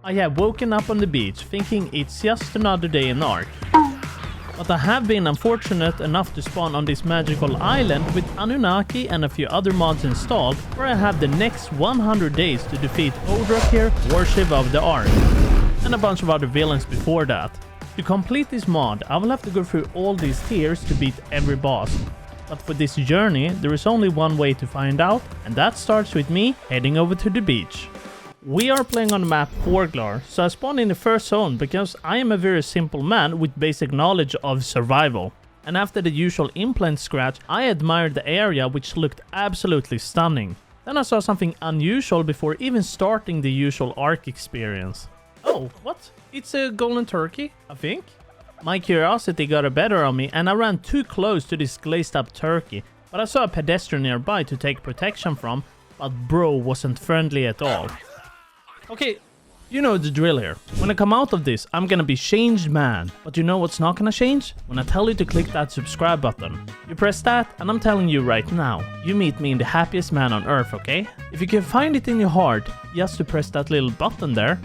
I have woken up on the beach thinking it's just another day in Ark. But I have been unfortunate enough to spawn on this magical island with Annunaki and a few other mods installed, where I have the next 100 days to defeat Odracir, warchief of the Ark, and a bunch of other villains before that. To complete this mod, I will have to go through all these tiers to beat every boss. But for this journey, there is only one way to find out, and that starts with me heading over to the beach. We are playing on the map Forglar, so I spawned in the first zone because I am a very simple man with basic knowledge of survival. And after the usual implant scratch, I admired the area, which looked absolutely stunning. Then I saw something unusual before even starting the usual Ark experience. Oh, what? It's a golden turkey, I think? My curiosity got the better of me and I ran too close to this glazed up turkey, but I saw a pedestrian nearby to take protection from, but bro wasn't friendly at all. Okay, you know the drill here. When I come out of this, I'm gonna be changed man. But you know what's not gonna change? When I tell you to click that subscribe button. You press that and I'm telling you right now, you meet me in the happiest man on earth, okay? If you can find it in your heart, just to press that little button there.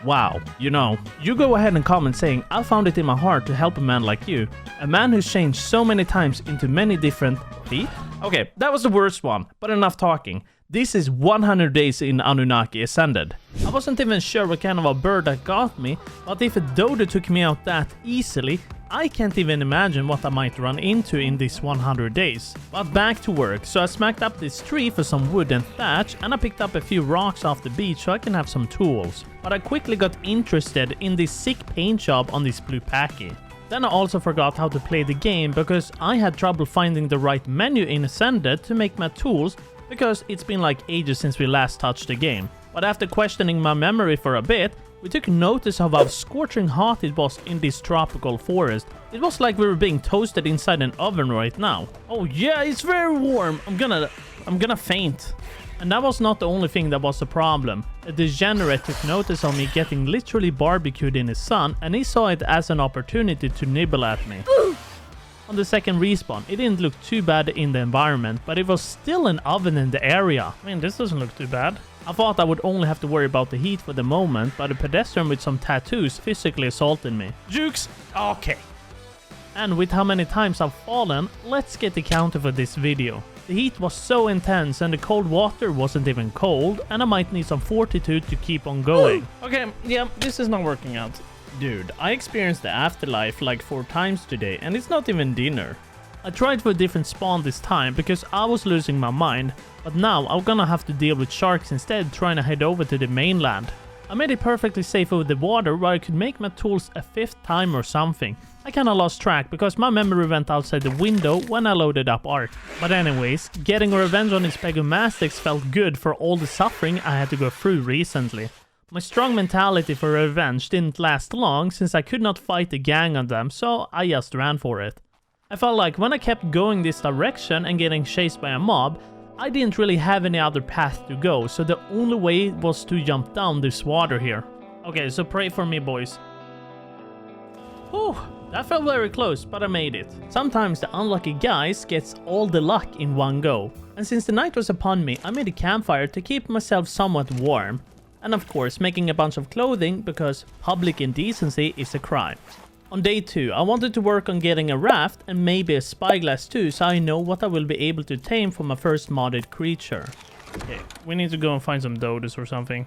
Wow, you know, you go ahead and comment saying I found it in my heart to help a man like you. A man who's changed so many times into many different teeth. Okay, that was the worst one, but enough talking. This is 100 days in Annunaki Ascended. I wasn't even sure what kind of a bird that got me, but if a dodo took me out that easily, I can't even imagine what I might run into in these 100 days. But back to work, so I smacked up this tree for some wood and thatch, and I picked up a few rocks off the beach so I can have some tools. But I quickly got interested in this sick paint job on this blue packy. Then I also forgot how to play the game because I had trouble finding the right menu in Ascended to make my tools, because it's been like ages since we last touched the game. But after questioning my memory for a bit, we took notice of how scorching hot it was in this tropical forest. It was like we were being toasted inside an oven right now. Oh yeah, it's very warm. I'm gonna faint. And that was not the only thing that was a problem. A degenerate took notice of me getting literally barbecued in the sun, and he saw it as an opportunity to nibble at me. On the second respawn, it didn't look too bad in the environment, but it was still an oven in the area. I mean, this doesn't look too bad. I thought I would only have to worry about the heat for the moment, but a pedestrian with some tattoos physically assaulted me. Jukes! Okay. And with how many times I've fallen, let's get the counter for this video. The heat was so intense and the cold water wasn't even cold, and I might need some fortitude to keep on going. Okay, yeah, this is not working out. Dude, I experienced the afterlife like 4 times today and it's not even dinner. I tried for a different spawn this time because I was losing my mind, but now I'm gonna have to deal with sharks instead, trying to head over to the mainland. I made it perfectly safe over the water where I could make my tools a 5th time or something. I kinda lost track because my memory went outside the window when I loaded up Ark. But anyways, getting a revenge on these Pegomastics felt good for all the suffering I had to go through recently. My strong mentality for revenge didn't last long since I could not fight the gang on them, so I just ran for it. I felt like when I kept going this direction and getting chased by a mob, I didn't really have any other path to go, so the only way was to jump down this water here. Okay, so pray for me, boys. Whew, that felt very close, but I made it. Sometimes the unlucky guys gets all the luck in one go. And since the night was upon me, I made a campfire to keep myself somewhat warm. And of course, making a bunch of clothing because public indecency is a crime. On day 2, I wanted to work on getting a raft and maybe a spyglass too, so I know what I will be able to tame for my first modded creature. Okay, we need to go and find some dodos or something.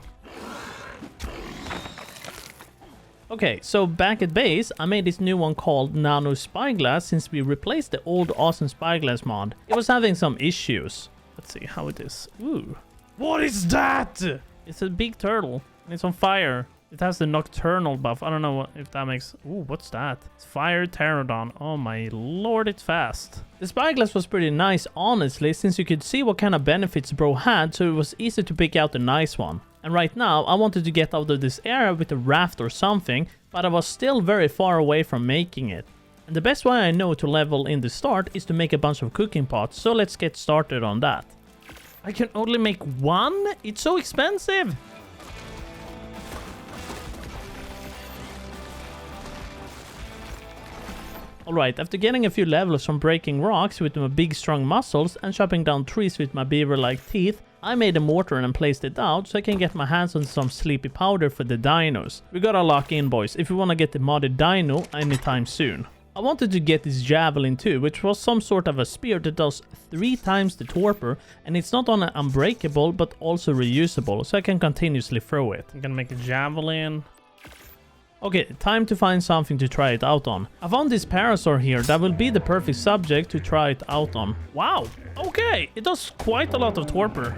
Okay, so back at base, I made this new one called Nano Spyglass since we replaced the old awesome Spyglass mod. It was having some issues. Let's see how it is. Ooh. What is that? It's a big turtle, and it's on fire. It has the nocturnal buff. I don't know if that makes... Ooh, what's that? It's fire pterodon. Oh my lord, it's fast. The spyglass was pretty nice, honestly, since you could see what kind of benefits bro had, so it was easy to pick out a nice one. And right now, I wanted to get out of this area with a raft or something, but I was still very far away from making it. And the best way I know to level in the start is to make a bunch of cooking pots, so let's get started on that. I can only make one? It's so expensive! Alright, after getting a few levels from breaking rocks with my big strong muscles and chopping down trees with my beaver-like teeth, I made a mortar and placed it out so I can get my hands on some sleepy powder for the dinos. We gotta lock in, boys, if we wanna get the modded dino anytime soon. I wanted to get this javelin too, which was some sort of a spear that does 3 times the torpor, and it's not only unbreakable but also reusable, so I can continuously throw it. I'm gonna make a javelin. Okay, time to find something to try it out on. I found this parasaur here that will be the perfect subject to try it out on. Wow, okay, it does quite a lot of torpor.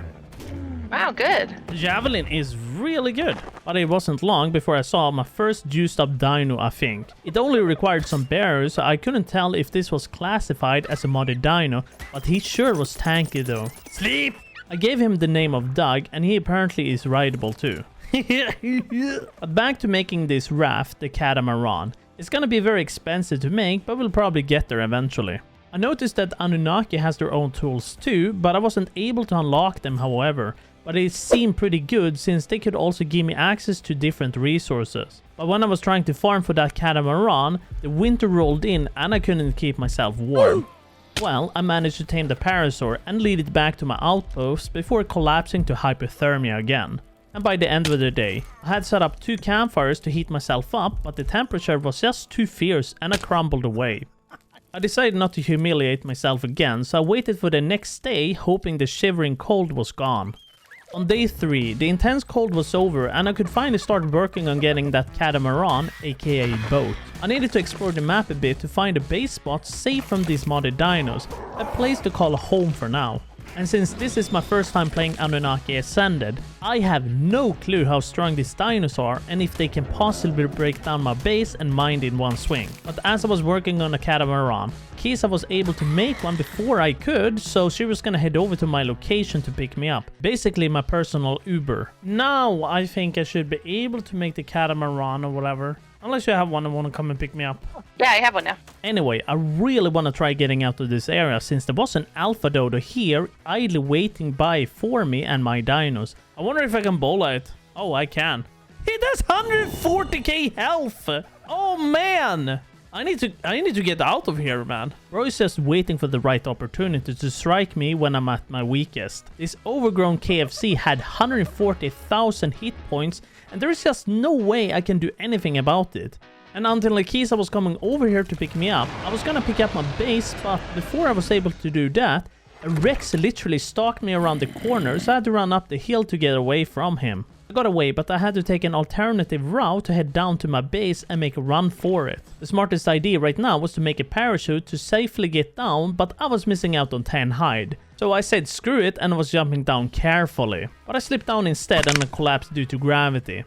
Wow, good. The javelin is really good. But it wasn't long before I saw my first juiced up dino, I think. It only required some bearers, so I couldn't tell if this was classified as a modded dino, but he sure was tanky though. Sleep! I gave him the name of Doug, and he apparently is rideable too. But back to making this raft, the catamaran. It's gonna be very expensive to make, but we'll probably get there eventually. I noticed that Annunaki has their own tools too, but I wasn't able to unlock them however. But it seemed pretty good since they could also give me access to different resources. But when I was trying to farm for that catamaran, the winter rolled in and I couldn't keep myself warm. Well, I managed to tame the parasaur and lead it back to my outpost before collapsing to hypothermia again. And by the end of the day, I had set up 2 campfires to heat myself up, but the temperature was just too fierce and I crumbled away. I decided not to humiliate myself again, so I waited for the next day, hoping the shivering cold was gone. On day 3, the intense cold was over and I could finally start working on getting that catamaran, aka boat. I needed to explore the map a bit to find a base spot safe from these modded dinos, a place to call home for now. And since this is my first time playing Annunaki Ascended, I have no clue how strong these dinos are and if they can possibly break down my base and mine in one swing. But as I was working on a catamaran, Kisa was able to make one before I could, so she was gonna head over to my location to pick me up. Basically my personal Uber. Now I think I should be able to make the catamaran or whatever. Unless you have one and want to come and pick me up. Yeah, I have one now. Anyway, I really want to try getting out of this area since there was an alpha dodo here idly waiting by for me and my dinos. I wonder if I can bola it. Oh, I can. It has 140k health! Oh man! I need to get out of here, man. Bro is just waiting for the right opportunity to strike me when I'm at my weakest. This overgrown KFC had 140,000 hit points and there is just no way I can do anything about it. And until Akisa was coming over here to pick me up, I was gonna pick up my base, but before I was able to do that, a Rex literally stalked me around the corner, so I had to run up the hill to get away from him. I got away, but I had to take an alternative route to head down to my base and make a run for it. The smartest idea right now was to make a parachute to safely get down, but I was missing out on 10 hide. So I said screw it and was jumping down carefully. But I slipped down instead and I collapsed due to gravity.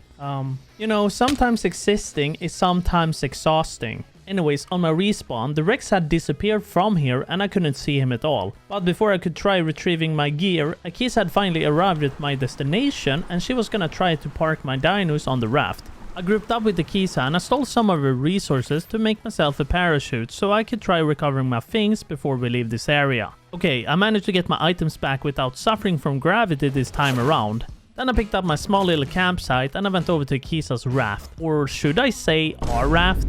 You know, sometimes existing is sometimes exhausting. Anyways, on my respawn, the Rex had disappeared from here and I couldn't see him at all. But before I could try retrieving my gear, Akisa had finally arrived at my destination and she was gonna try to park my dinos on the raft. I grouped up with Akisa and I stole some of her resources to make myself a parachute so I could try recovering my things before we leave this area. Okay, I managed to get my items back without suffering from gravity this time around. Then I picked up my small little campsite and I went over to Akisa's raft. Or should I say our raft?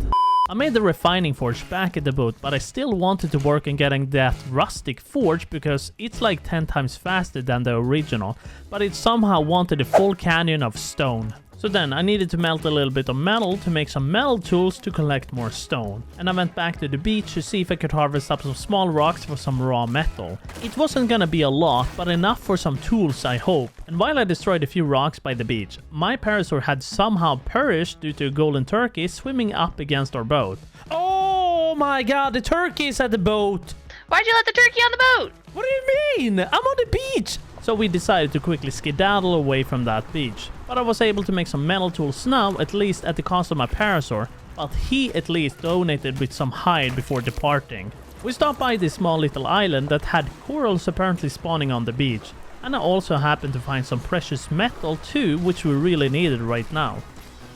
I made the refining forge back at the boat, but I still wanted to work on getting that rustic forge because it's like 10 times faster than the original, but it somehow wanted a full canyon of stone. So then I needed to melt a little bit of metal to make some metal tools to collect more stone. And I went back to the beach to see if I could harvest up some small rocks for some raw metal. It wasn't gonna be a lot, but enough for some tools, I hope. And while I destroyed a few rocks by the beach, my parasaur had somehow perished due to a golden turkey swimming up against our boat. Oh my god, the turkey is at the boat! Why'd you let the turkey on the boat? What do you mean? I'm on the beach! So we decided to quickly skedaddle away from that beach. But I was able to make some metal tools now, at least at the cost of my parasaur. But he at least donated with some hide before departing. We stopped by this small little island that had corals apparently spawning on the beach. And I also happened to find some precious metal too, which we really needed right now.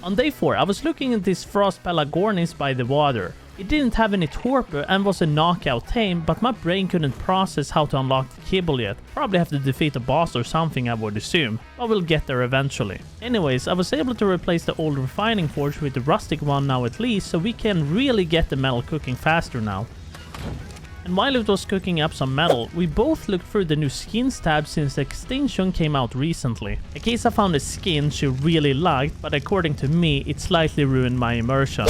On day 4, I was looking at this frost pelagornis by the water. It didn't have any torpor and was a knockout tame, but my brain couldn't process how to unlock the kibble yet. Probably have to defeat a boss or something, I would assume, but we'll get there eventually. Anyways, I was able to replace the old refining forge with the rustic one now at least, so we can really get the metal cooking faster now. And while it was cooking up some metal, we both looked through the new skins tab since the extension came out recently. Akisa found a skin she really liked, but according to me, it slightly ruined my immersion.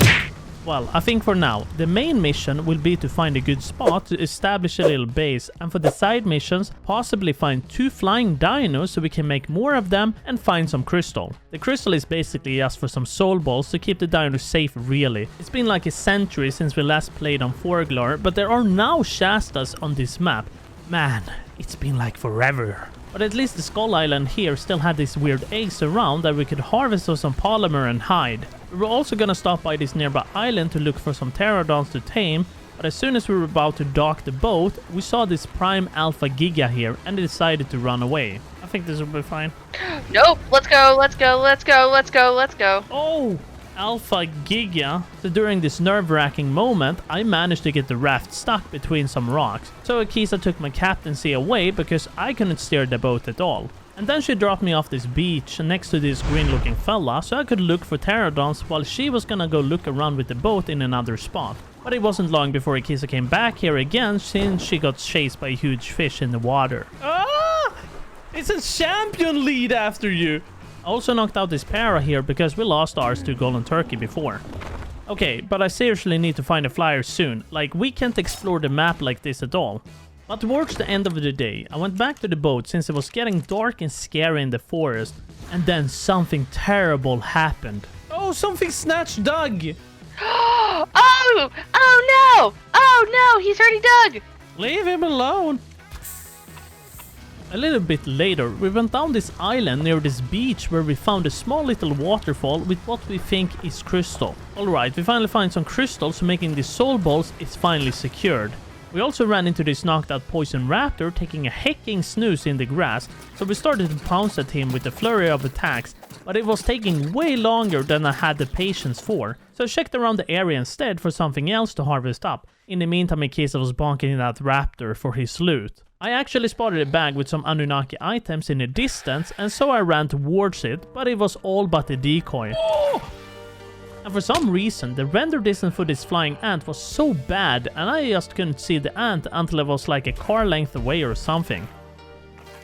Well, I think for now, the main mission will be to find a good spot to establish a little base, and for the side missions, possibly find 2 flying dinos so we can make more of them and find some crystal. The crystal is basically just for some soul balls to keep the dinos safe really. It's been like a century since we last played on Forglar, but there are now Shastas on this map. Man, it's been like forever. But at least the Skull Island here still had these weird eggs around that we could harvest with some polymer and hide. We were also gonna stop by this nearby island to look for some pterodons to tame, but as soon as we were about to dock the boat, we saw this prime alpha giga here and decided to run away. I think this will be fine. Nope. Let's go. Let's go. Let's go. Let's go. Let's go. Oh! Alpha Giga. So during this nerve-wracking moment, I managed to get the raft stuck between some rocks. So Akisa took my captaincy away because I couldn't steer the boat at all. And then she dropped me off this beach next to this green-looking fella so I could look for pterodons while she was gonna go look around with the boat in another spot. But it wasn't long before Akisa came back here again since she got chased by a huge fish in the water. Ah! It's a champion lead after you! I also knocked out this para here because we lost ours to Golden Turkey before. Okay, but I seriously need to find a flyer soon. Like, we can't explore the map like this at all. But towards the end of the day, I went back to the boat since it was getting dark and scary in the forest. And then something terrible happened. Oh, something snatched Doug! Oh! Oh no! Oh no! He's hurting Doug! Leave him alone! A little bit later, we went down this island near this beach where we found a small little waterfall with what we think is crystal. Alright, we finally find some crystal, so making these soul balls is finally secured. We also ran into this knocked out poison raptor taking a hecking snooze in the grass, so we started to pounce at him with a flurry of attacks, but it was taking way longer than I had the patience for, so I checked around the area instead for something else to harvest up. In the meantime, Akisa was bonking that raptor for his loot. I actually spotted a bag with some Annunaki items in the distance, and so I ran towards it, but it was all but a decoy. Oh! And for some reason, the render distance for this flying ant was so bad, and I just couldn't see the ant until it was like a car length away or something.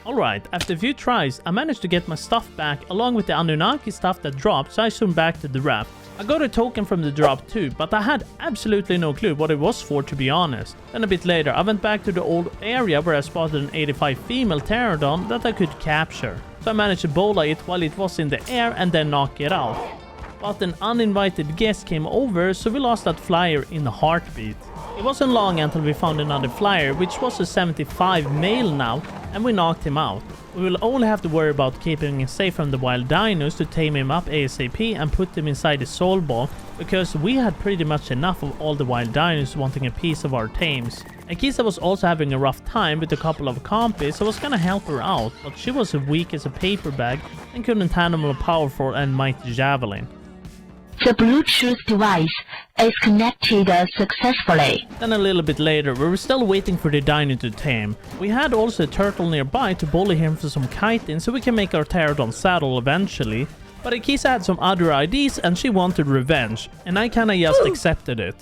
Alright, after a few tries, I managed to get my stuff back along with the Annunaki stuff that dropped, so I zoomed back to the raft. I got a token from the drop too, but I had absolutely no clue what it was for, to be honest. Then a bit later, I went back to the old area where I spotted an 85 female pterodon that I could capture. So I managed to bola it while it was in the air and then knock it out. But an uninvited guest came over, so we lost that flyer in a heartbeat. It wasn't long until we found another flyer, which was a 75 male now, and we knocked him out. We will only have to worry about keeping him safe from the wild dinos to tame him up ASAP and put him inside the soul ball, because we had pretty much enough of all the wild dinos wanting a piece of our tames. Akisa was also having a rough time with a couple of compies, so I was gonna help her out, but she was as weak as a paper bag and couldn't handle a powerful and mighty javelin. The Bluetooth device is connected successfully. Then a little bit later, we were still waiting for the dino to tame. We had also a turtle nearby to bully him for some chitin so we can make our pterodon saddle eventually. But Akisa had some other ideas and she wanted revenge, and I kinda just accepted it.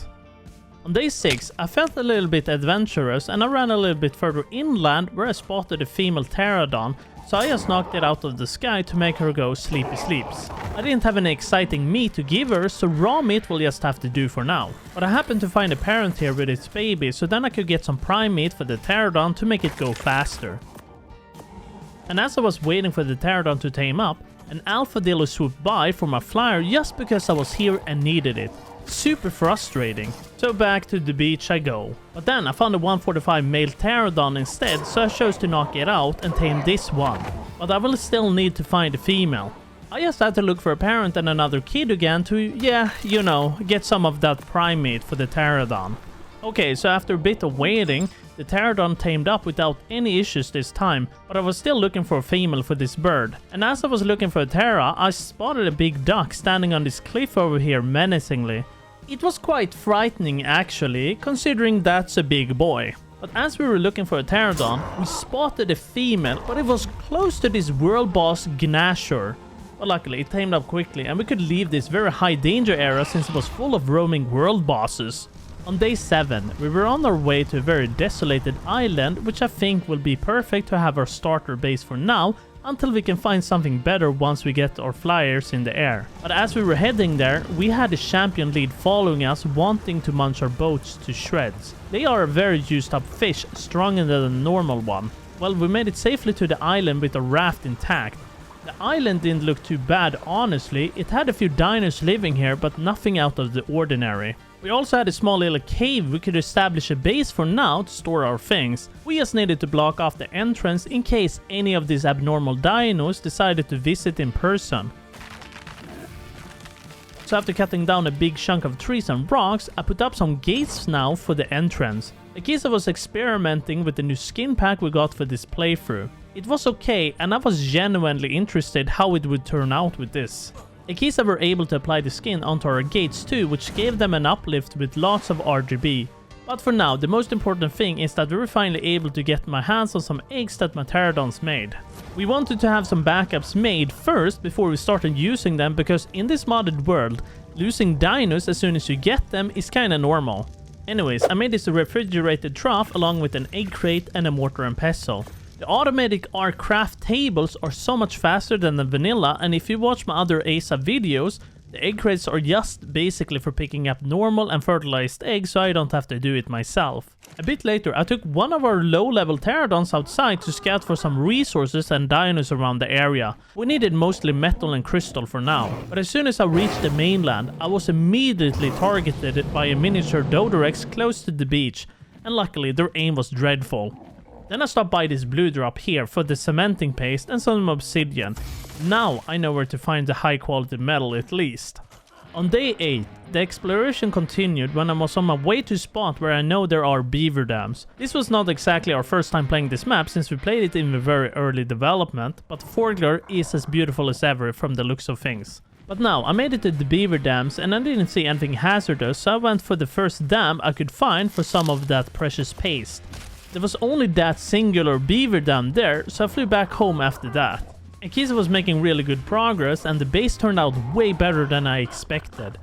On day 6, I felt a little bit adventurous and I ran a little bit further inland where I spotted a female pterodon, so I just knocked it out of the sky to make her go sleepy sleeps. I didn't have any exciting meat to give her, so raw meat will just have to do for now. But I happened to find a parent here with its baby, so then I could get some prime meat for the pterodon to make it go faster. And as I was waiting for the pterodon to tame up, an alpha dillo swooped by for my flyer just because I was here and needed it. Super frustrating. So back to the beach I go. But then I found a 145 male pterodon instead, so I chose to knock it out and tame this one. But I will still need to find a female. I just had to look for a parent and another kid again to, yeah, you know, get some of that prime meat for the pterodon. Okay, so after a bit of waiting, the pterodon tamed up without any issues this time, but I was still looking for a female for this bird. And as I was looking for a ptera, I spotted a big duck standing on this cliff over here menacingly. It was quite frightening actually, considering that's a big boy. But as we were looking for a pterodon, we spotted a female, but it was close to this world boss Gnashor. But luckily it tamed up quickly and we could leave this very high danger area since it was full of roaming world bosses. On day 7, we were on our way to a very desolated island, which I think will be perfect to have our starter base for now, until we can find something better once we get our flyers in the air. But as we were heading there, we had a champion lead following us, wanting to munch our boats to shreds. They are a very used up fish, stronger than a normal one. Well, we made it safely to the island with a raft intact. The island didn't look too bad, honestly. It had a few dinos living here, but nothing out of the ordinary. We also had a small little cave we could establish a base for now to store our things. We just needed to block off the entrance in case any of these abnormal dinos decided to visit in person. So after cutting down a big chunk of trees and rocks, I put up some gates now for the entrance. Akisa was experimenting with the new skin pack we got for this playthrough. It was okay, and I was genuinely interested how it would turn out with this. Akisa were able to apply the skin onto our gates too, which gave them an uplift with lots of RGB. But for now, the most important thing is that we were finally able to get my hands on some eggs that my pterodons made. We wanted to have some backups made first before we started using them, because in this modded world, losing dinos as soon as you get them is kinda normal. Anyways, I made this refrigerated trough along with an egg crate and a mortar and pestle. The automatic Ark craft tables are so much faster than the vanilla, and if you watch my other ASA videos, the egg crates are just basically for picking up normal and fertilized eggs, so I don't have to do it myself. A bit later, I took one of our low-level pterodons outside to scout for some resources and dinos around the area. We needed mostly metal and crystal for now, but as soon as I reached the mainland, I was immediately targeted by a miniature Dodorex close to the beach, and luckily their aim was dreadful. Then I stopped by this blue drop here for the cementing paste and some obsidian. Now I know where to find the high quality metal at least. On day 8, the exploration continued when I was on my way to a spot where I know there are beaver dams. This was not exactly our first time playing this map since we played it in the very early development, but Forglar is as beautiful as ever from the looks of things. But now I made it to the beaver dams and I didn't see anything hazardous, so I went for the first dam I could find for some of that precious paste. There was only that singular beaver dam there, so I flew back home after that. Akisa was making really good progress and the base turned out way better than I expected.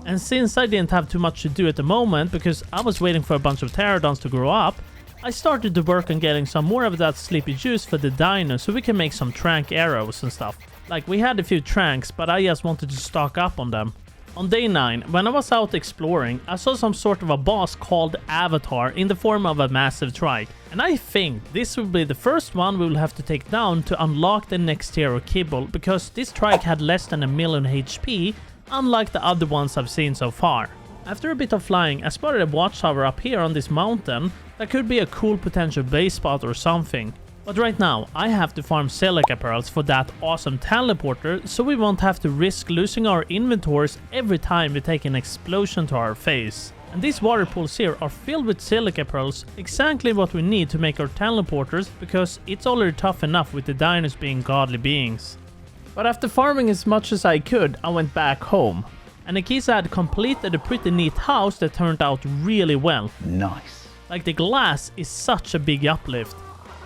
And since I didn't have too much to do at the moment because I was waiting for a bunch of pterodons to grow up, I started to work on getting some more of that sleepy juice for the dinos so we can make some trank arrows and stuff. Like, we had a few tranks, but I just wanted to stock up on them. On day 9, when I was out exploring, I saw some sort of a boss called Avatar in the form of a massive trike. And I think this will be the first one we will have to take down to unlock the next tier of kibble, because this trike had less than 1,000,000 HP, unlike the other ones I've seen so far. After a bit of flying, I spotted a watchtower up here on this mountain that could be a cool potential base spot or something. But right now, I have to farm silica pearls for that awesome teleporter, so we won't have to risk losing our inventories every time we take an explosion to our face. And these water pools here are filled with silica pearls, exactly what we need to make our teleporters, because it's already tough enough with the dinos being godly beings. But after farming as much as I could, I went back home. And Akisa had completed a pretty neat house that turned out really well. Nice. Like, the glass is such a big uplift.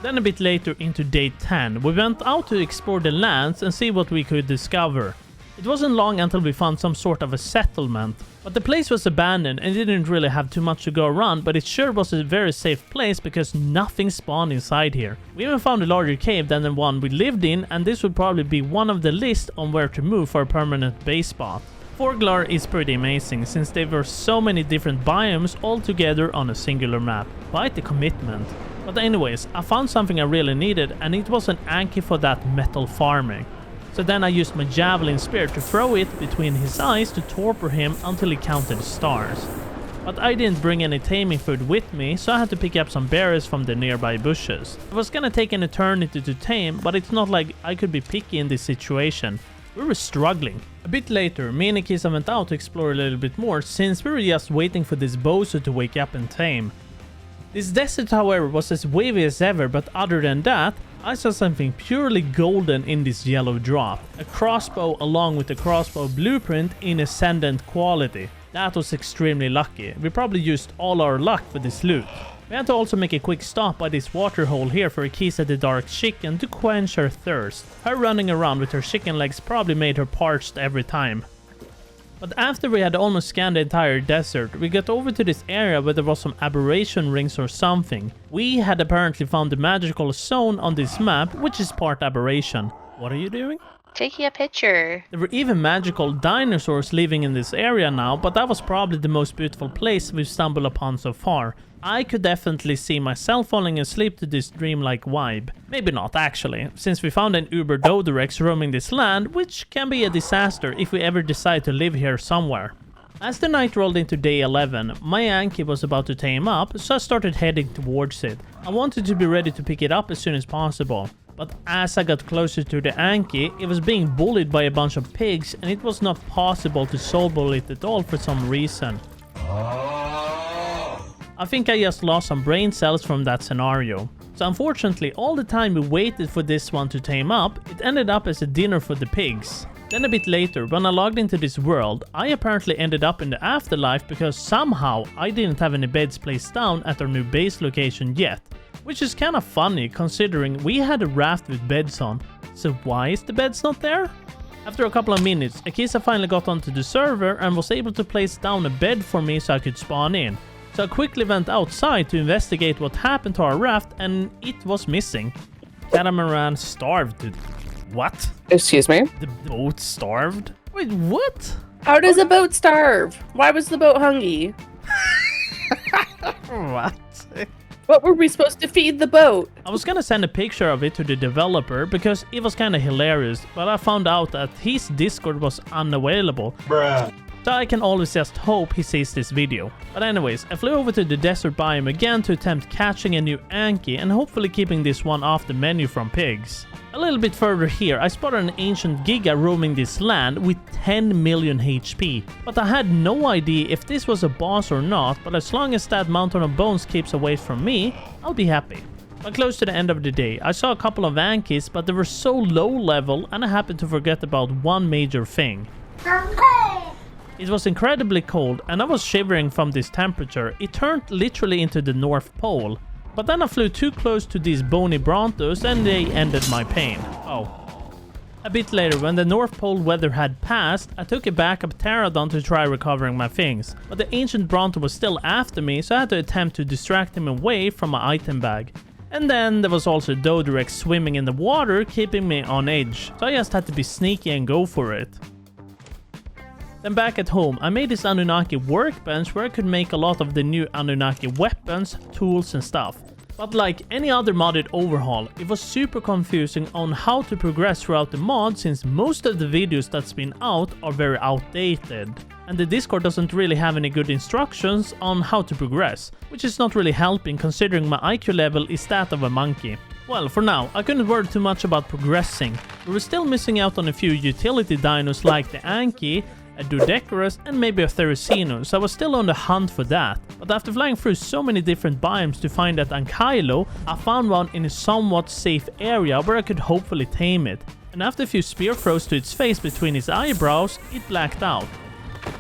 Then a bit later into day 10, we went out to explore the lands and see what we could discover. It wasn't long until we found some sort of a settlement, but the place was abandoned and didn't really have too much to go around, but it sure was a very safe place because nothing spawned inside here. We even found a larger cave than the one we lived in, and this would probably be one of the list on where to move for a permanent base spot. Forglar is pretty amazing since there were so many different biomes all together on a singular map. Quite the commitment. But anyways, I found something I really needed, and it was an Anki for that metal farming. So then I used my javelin spear to throw it between his eyes to torpor him until he counted stars. But I didn't bring any taming food with me, so I had to pick up some berries from the nearby bushes. It was gonna take an eternity to tame, but it's not like I could be picky in this situation. We were struggling. A bit later, me and Akisa went out to explore a little bit more since we were just waiting for this bozo to wake up and tame. This desert, however, was as wavy as ever, but other than that, I saw something purely golden in this yellow drop. A crossbow along with a crossbow blueprint in ascendant quality. That was extremely lucky. We probably used all our luck for this loot. We had to also make a quick stop by this water hole here for Akisa the Dark Chicken to quench her thirst. Her running around with her chicken legs probably made her parched every time. But after we had almost scanned the entire desert, we got over to this area where there was some aberration rings or something. We had apparently found the magical zone on this map, which is part aberration. What are you doing? Taking a picture. There were even magical dinosaurs living in this area now, but that was probably the most beautiful place we've stumbled upon so far. I could definitely see myself falling asleep to this dreamlike vibe. Maybe not actually, since we found an Uber Dodorex roaming this land, which can be a disaster if we ever decide to live here somewhere. As the night rolled into day 11, my Anki was about to tame up, so I started heading towards it. I wanted to be ready to pick it up as soon as possible. But as I got closer to the Anki, it was being bullied by a bunch of pigs and it was not possible to solo it at all for some reason. I think I just lost some brain cells from that scenario. So unfortunately, all the time we waited for this one to tame up, it ended up as a dinner for the pigs. Then a bit later, when I logged into this world, I apparently ended up in the afterlife because somehow I didn't have any beds placed down at our new base location yet. Which is kinda funny considering we had a raft with beds on. So why is the beds not there? After a couple of minutes, Akisa finally got onto the server and was able to place down a bed for me so I could spawn in. So I quickly went outside to investigate what happened to our raft and it was missing. Catamaran starved. What? Excuse me? The boat starved? Wait, what? How does a boat starve? Why was the boat hungry? What? What were we supposed to feed the boat? I was gonna send a picture of it to the developer because it was kinda hilarious, but I found out that his Discord was unavailable. Bruh. So I can always just hope he sees this video. But anyways, I flew over to the desert biome again to attempt catching a new Anki and hopefully keeping this one off the menu from pigs. A little bit further here, I spotted an ancient Giga roaming this land with 10 million HP. But I had no idea if this was a boss or not, but as long as that mountain of bones keeps away from me, I'll be happy. But close to the end of the day, I saw a couple of Ankis, but they were so low level and I happened to forget about one major thing. It was incredibly cold and I was shivering from this temperature. It turned literally into the North Pole. But then I flew too close to these bony Brontos and they ended my pain. Oh. A bit later, when the North Pole weather had passed, I took a backup pterodon to try recovering my things. But the ancient Bronto was still after me, so I had to attempt to distract him away from my item bag. And then there was also Dodorex swimming in the water, keeping me on edge. So I just had to be sneaky and go for it. Then back at home, I made this Annunaki workbench where I could make a lot of the new Annunaki weapons, tools and stuff. But like any other modded overhaul, it was super confusing on how to progress throughout the mod since most of the videos that's been out are very outdated. And the Discord doesn't really have any good instructions on how to progress, which is not really helping considering my IQ level is that of a monkey. Well, for now, I couldn't worry too much about progressing. We were still missing out on a few utility dinos like the Anki, a Dodecarus and maybe a Therizino, so I was still on the hunt for that. But after flying through so many different biomes to find that Ankylo, I found one in a somewhat safe area where I could hopefully tame it. And after a few spear throws to its face between its eyebrows, it blacked out.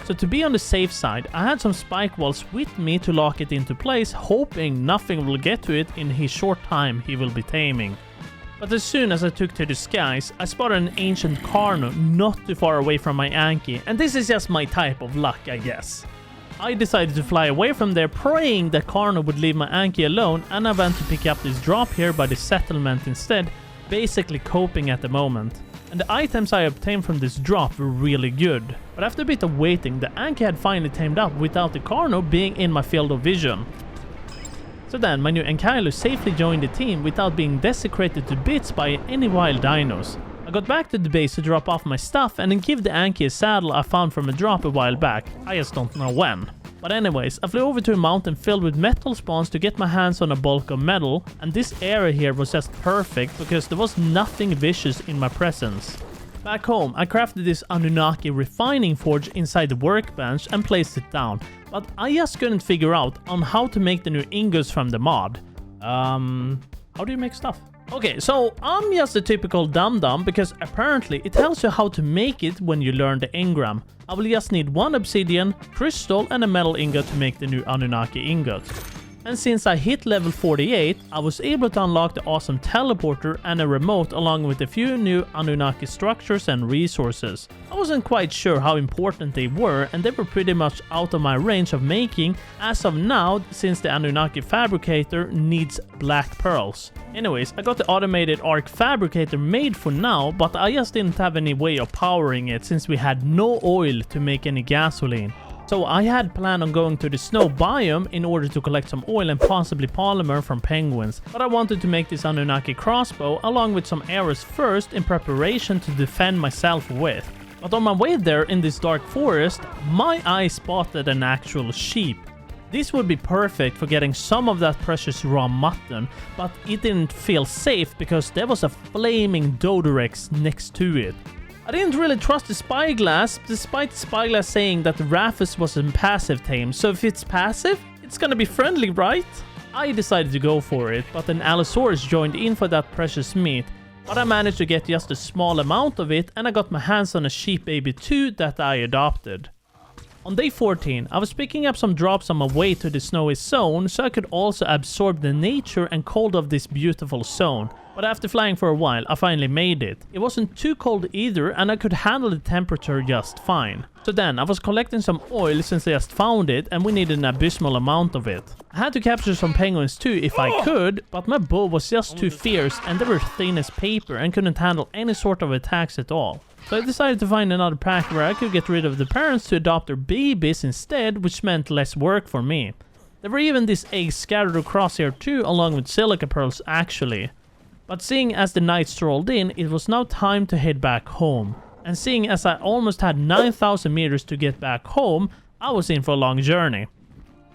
So to be on the safe side, I had some spike walls with me to lock it into place, hoping nothing will get to it in his short time he will be taming. But as soon as I took to the skies, I spotted an ancient Carno not too far away from my Anki, and this is just my type of luck, I guess. I decided to fly away from there, praying that Carno would leave my Anki alone, and I went to pick up this drop here by the settlement instead, basically coping at the moment. And the items I obtained from this drop were really good. But after a bit of waiting, the Anki had finally tamed up without the Carno being in my field of vision. So then, my new Ankylo safely joined the team without being desecrated to bits by any wild dinos. I got back to the base to drop off my stuff and then give the Anki a saddle I found from a drop a while back. I just don't know when. But anyways, I flew over to a mountain filled with metal spawns to get my hands on a bulk of metal, and this area here was just perfect because there was nothing vicious in my presence. Back home, I crafted this Annunaki refining forge inside the workbench and placed it down, but I just couldn't figure out on how to make the new ingots from the mod. How do you make stuff? Okay, so I'm just a typical dum-dum because apparently it tells you how to make it when you learn the engram. I will just need one obsidian, crystal and a metal ingot to make the new Annunaki ingot. And since I hit level 48, I was able to unlock the awesome teleporter and a remote along with a few new Annunaki structures and resources. I wasn't quite sure how important they were, and they were pretty much out of my range of making as of now, since the Annunaki fabricator needs black pearls. Anyways, I got the automated Ark fabricator made for now, but I just didn't have any way of powering it since we had no oil to make any gasoline. So I had planned on going to the snow biome in order to collect some oil and possibly polymer from penguins, but I wanted to make this Annunaki crossbow along with some arrows first in preparation to defend myself with. But on my way there in this dark forest, my eye spotted an actual sheep. This would be perfect for getting some of that precious raw mutton, but it didn't feel safe because there was a flaming Dodorex next to it. I didn't really trust the Spyglass, despite the Spyglass saying that the raphus was a passive tame, so if it's passive, it's gonna be friendly, right? I decided to go for it, but an Allosaurus joined in for that precious meat, but I managed to get just a small amount of it and I got my hands on a sheep baby too that I adopted. On day 14, I was picking up some drops on my way to the snowy zone so I could also absorb the nature and cold of this beautiful zone. But after flying for a while, I finally made it. It wasn't too cold either and I could handle the temperature just fine. So then I was collecting some oil since I just found it and we needed an abysmal amount of it. I had to capture some penguins too if I could, but my bow was just too fierce and they were thin as paper and couldn't handle any sort of attacks at all. So I decided to find another pack where I could get rid of the parents to adopt their babies instead, which meant less work for me. There were even these eggs scattered across here too, along with silica pearls actually. But seeing as the night strolled in, it was now time to head back home. And seeing as I almost had 9,000 meters to get back home, I was in for a long journey.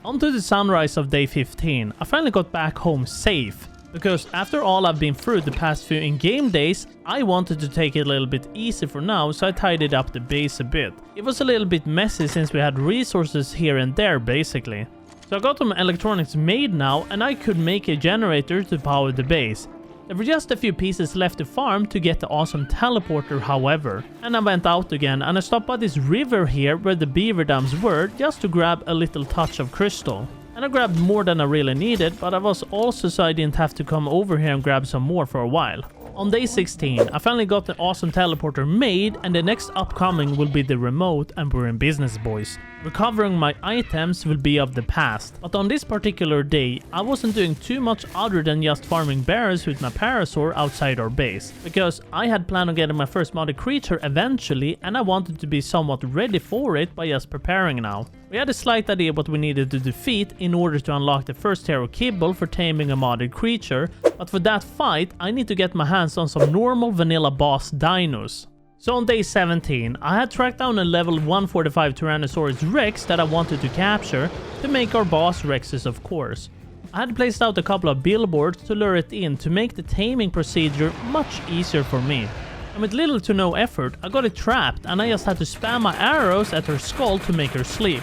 On to the sunrise of day 15, I finally got back home safe. Because after all I've been through the past few in-game days, I wanted to take it a little bit easy for now, so I tidied up the base a bit. It was a little bit messy since we had resources here and there basically. So I got some electronics made now and I could make a generator to power the base. There were just a few pieces left to farm to get the awesome teleporter however. And I went out again and I stopped by this river here where the beaver dams were just to grab a little touch of crystal. And I grabbed more than I really needed, but I was also so I didn't have to come over here and grab some more for a while. On day 16, I finally got the awesome teleporter made and the next upcoming will be the remote and we're in business boys. Recovering my items will be of the past, but on this particular day, I wasn't doing too much other than just farming berries with my parasaur outside our base, because I had planned on getting my first modded creature eventually and I wanted to be somewhat ready for it by just preparing now. We had a slight idea what we needed to defeat in order to unlock the first hero kibble for taming a modded creature, but for that fight I need to get my hands on some normal vanilla boss dinos. So on day 17, I had tracked down a level 145 Tyrannosaurus Rex that I wanted to capture to make our boss Rexes of course. I had placed out a couple of billboards to lure it in to make the taming procedure much easier for me. And with little to no effort, I got it trapped and I just had to spam my arrows at her skull to make her sleep.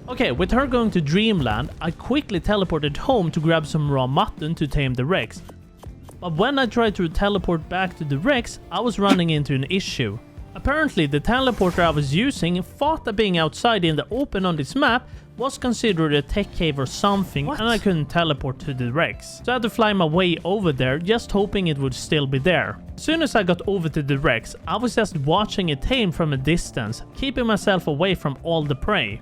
Okay, with her going to Dreamland, I quickly teleported home to grab some raw mutton to tame the Rex. But when I tried to teleport back to the Rex, I was running into an issue. Apparently, the teleporter I was using thought that being outside in the open on this map was considered a tech cave or something, and I couldn't teleport to the Rex. So I had to fly my way over there, just hoping it would still be there. As soon as I got over to the Rex, I was just watching it tame from a distance, keeping myself away from all the prey.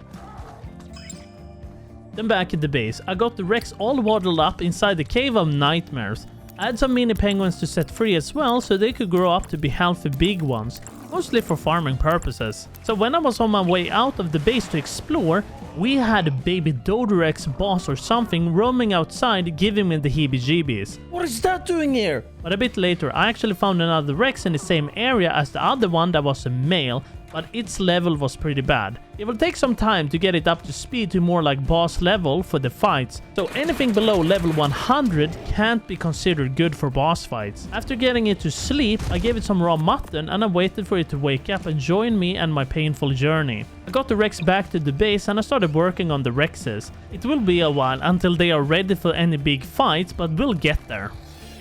Then back at the base, I got the Rex all waddled up inside the Cave of Nightmares. I had some mini penguins to set free as well so they could grow up to be healthy big ones, mostly for farming purposes. So when I was on my way out of the base to explore, we had a baby Dodorex boss or something roaming outside giving me the heebie-jeebies. What is that doing here? But a bit later I actually found another Rex in the same area as the other one that was a male, but its level was pretty bad. It will take some time to get it up to speed to more like boss level for the fights, so anything below level 100 can't be considered good for boss fights. After getting it to sleep, I gave it some raw mutton and I waited for it to wake up and join me and my painful journey. I got the Rex back to the base and I started working on the Rexes. It will be a while until they are ready for any big fights, but we'll get there.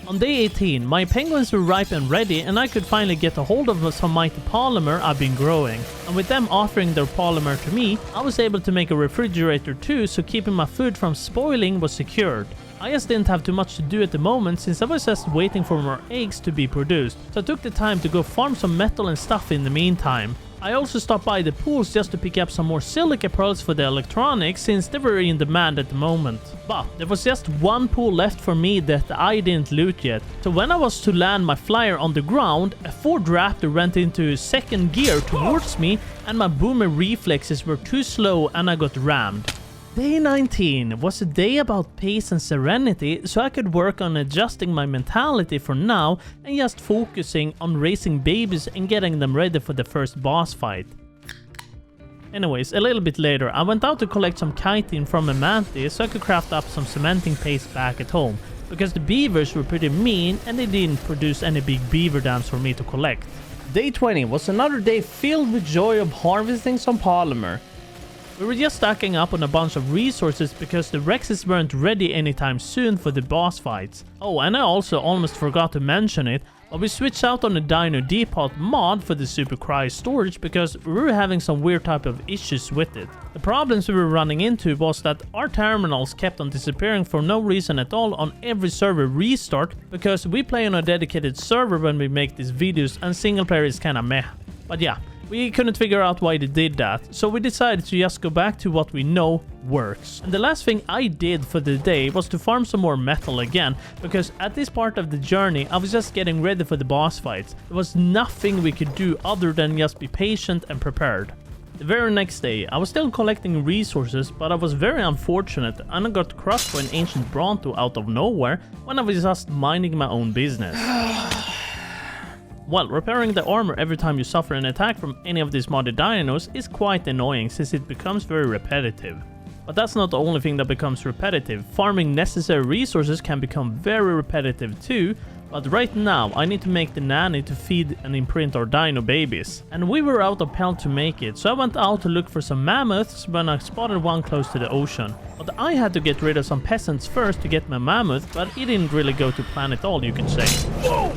On day 18, my penguins were ripe and ready, and I could finally get a hold of some mighty polymer I've been growing. And with them offering their polymer to me, I was able to make a refrigerator too, so keeping my food from spoiling was secured. I just didn't have too much to do at the moment since I was just waiting for more eggs to be produced, so I took the time to go farm some metal and stuff in the meantime. I also stopped by the pools just to pick up some more silica pearls for the electronics since they were in demand at the moment. But there was just one pool left for me that I didn't loot yet. So when I was to land my flyer on the ground, a Ford Raptor went into second gear towards me and my boomer reflexes were too slow and I got rammed. Day 19 was a day about peace and serenity, so I could work on adjusting my mentality for now and just focusing on raising babies and getting them ready for the first boss fight. Anyways, a little bit later, I went out to collect some chitin from a mantis so I could craft up some cementing paste back at home, because the beavers were pretty mean and they didn't produce any big beaver dams for me to collect. Day 20 was another day filled with joy of harvesting some polymer. We were just stacking up on a bunch of resources because the Rexes weren't ready anytime soon for the boss fights. Oh, and I also almost forgot to mention it, but we switched out on the Dino Depot mod for the Super Cryo storage because we were having some weird type of issues with it. The problems we were running into was that our terminals kept on disappearing for no reason at all on every server restart because we play on a dedicated server when we make these videos and single player is kinda meh. But yeah. We couldn't figure out why they did that, so we decided to just go back to what we know works. And the last thing I did for the day was to farm some more metal again, because at this part of the journey I was just getting ready for the boss fights. There was nothing we could do other than just be patient and prepared. The very next day, I was still collecting resources, but I was very unfortunate and I got crushed by an ancient Bronto out of nowhere when I was just minding my own business. Well, repairing the armor every time you suffer an attack from any of these modded dinos is quite annoying since it becomes very repetitive. But that's not the only thing that becomes repetitive. Farming necessary resources can become very repetitive too, but right now I need to make the nanny to feed and imprint our dino babies. And we were out of pellet to make it, so I went out to look for some mammoths when I spotted one close to the ocean. But I had to get rid of some peasants first to get my mammoth, but it didn't really go to plan at all, you could say. Whoa!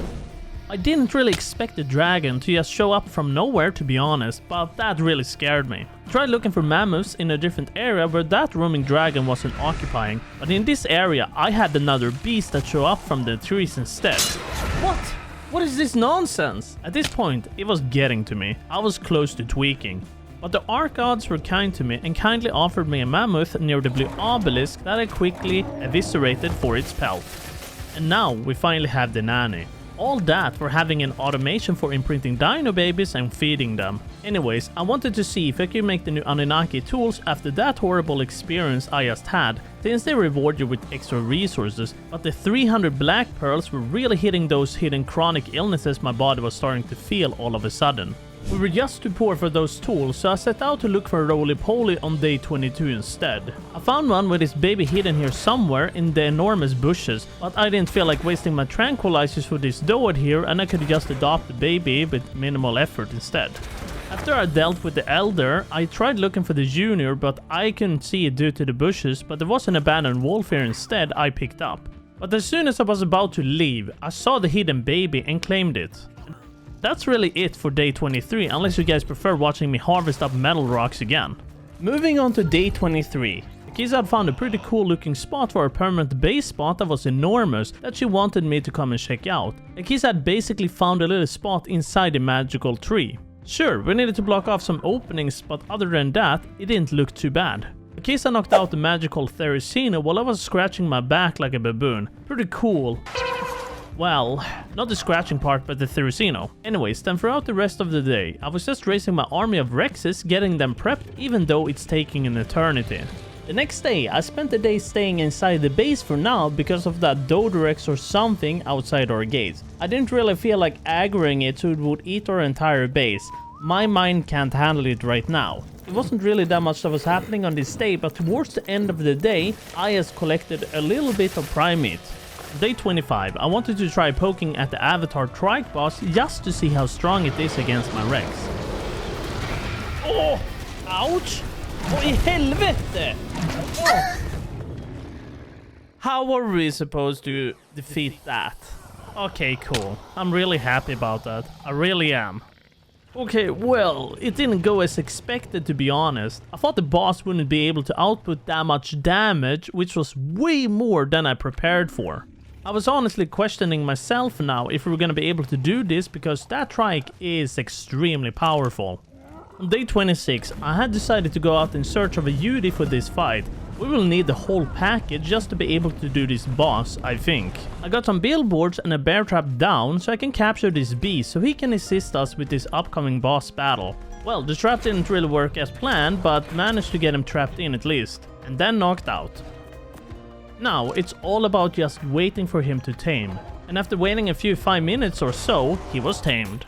I didn't really expect the dragon to just show up from nowhere, to be honest, but that really scared me. I tried looking for mammoths in a different area where that roaming dragon wasn't occupying, but in this area I had another beast that showed up from the trees instead. What? What is this nonsense? At this point, it was getting to me. I was close to tweaking. But the Ark gods were kind to me and kindly offered me a mammoth near the blue obelisk that I quickly eviscerated for its pelt. And now we finally have the nanny. All that for having an automation for imprinting dino babies and feeding them. Anyways, I wanted to see if I could make the new Annunaki tools after that horrible experience I just had, since they reward you with extra resources, but the 300 black pearls were really hitting those hidden chronic illnesses my body was starting to feel all of a sudden. We were just too poor for those tools, so I set out to look for a roly-poly on day 22 instead. I found one with its baby hidden here somewhere in the enormous bushes, but I didn't feel like wasting my tranquilizers for this doad here and I could just adopt the baby with minimal effort instead. After I dealt with the elder, I tried looking for the junior, but I couldn't see it due to the bushes, but there was an abandoned wolf here instead I picked up. But as soon as I was about to leave, I saw the hidden baby and claimed it. That's really it for day 23, unless you guys prefer watching me harvest up metal rocks again. Moving on to day 23. Akisa had found a pretty cool looking spot for a permanent base spot that was enormous that she wanted me to come and check out. Akisa had basically found a little spot inside the magical tree. Sure, we needed to block off some openings, but other than that, it didn't look too bad. Akisa knocked out the magical Therizino while I was scratching my back like a baboon. Pretty cool. Well, not the scratching part, but the Therizino. Anyways, then throughout the rest of the day, I was just raising my army of Rexes, getting them prepped, even though it's taking an eternity. The next day, I spent the day staying inside the base for now because of that Dodorex or something outside our gates. I didn't really feel like aggroing it so it would eat our entire base. My mind can't handle it right now. It wasn't really that much that was happening on this day, but towards the end of the day, I just collected a little bit of primate. Day 25, I wanted to try poking at the Avatar Trike boss just to see how strong it is against my Rex. Oh! Ouch! Vad I helvete! Oh. How are we supposed to defeat that? Okay, cool. I'm really happy about that. I really am. Okay, well, it didn't go as expected, to be honest. I thought the boss wouldn't be able to output that much damage, which was way more than I prepared for. I was honestly questioning myself now if we were gonna be able to do this, because that trike is extremely powerful. On day 26, I had decided to go out in search of a UD for this fight. We will need the whole package just to be able to do this boss, I think. I got some billboards and a bear trap down so I can capture this beast so he can assist us with this upcoming boss battle. Well, the trap didn't really work as planned, but managed to get him trapped in at least, and then knocked out. Now, it's all about just waiting for him to tame, and after waiting a few 5 minutes or so, he was tamed.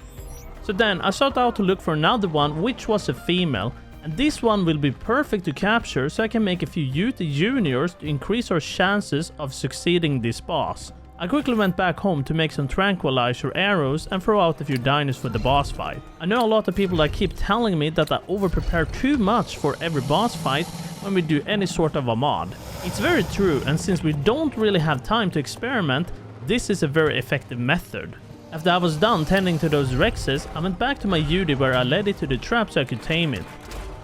So then I sought out to look for another one, which was a female. And this one will be perfect to capture, so I can make a few UT juniors to increase our chances of succeeding this boss. I quickly went back home to make some tranquilizer arrows and throw out a few dinos for the boss fight. I know a lot of people that keep telling me that I over-prepare too much for every boss fight when we do any sort of a mod. It's very true, and since we don't really have time to experiment, this is a very effective method. After I was done tending to those Rexes, I went back to my UD where I led it to the trap so I could tame it.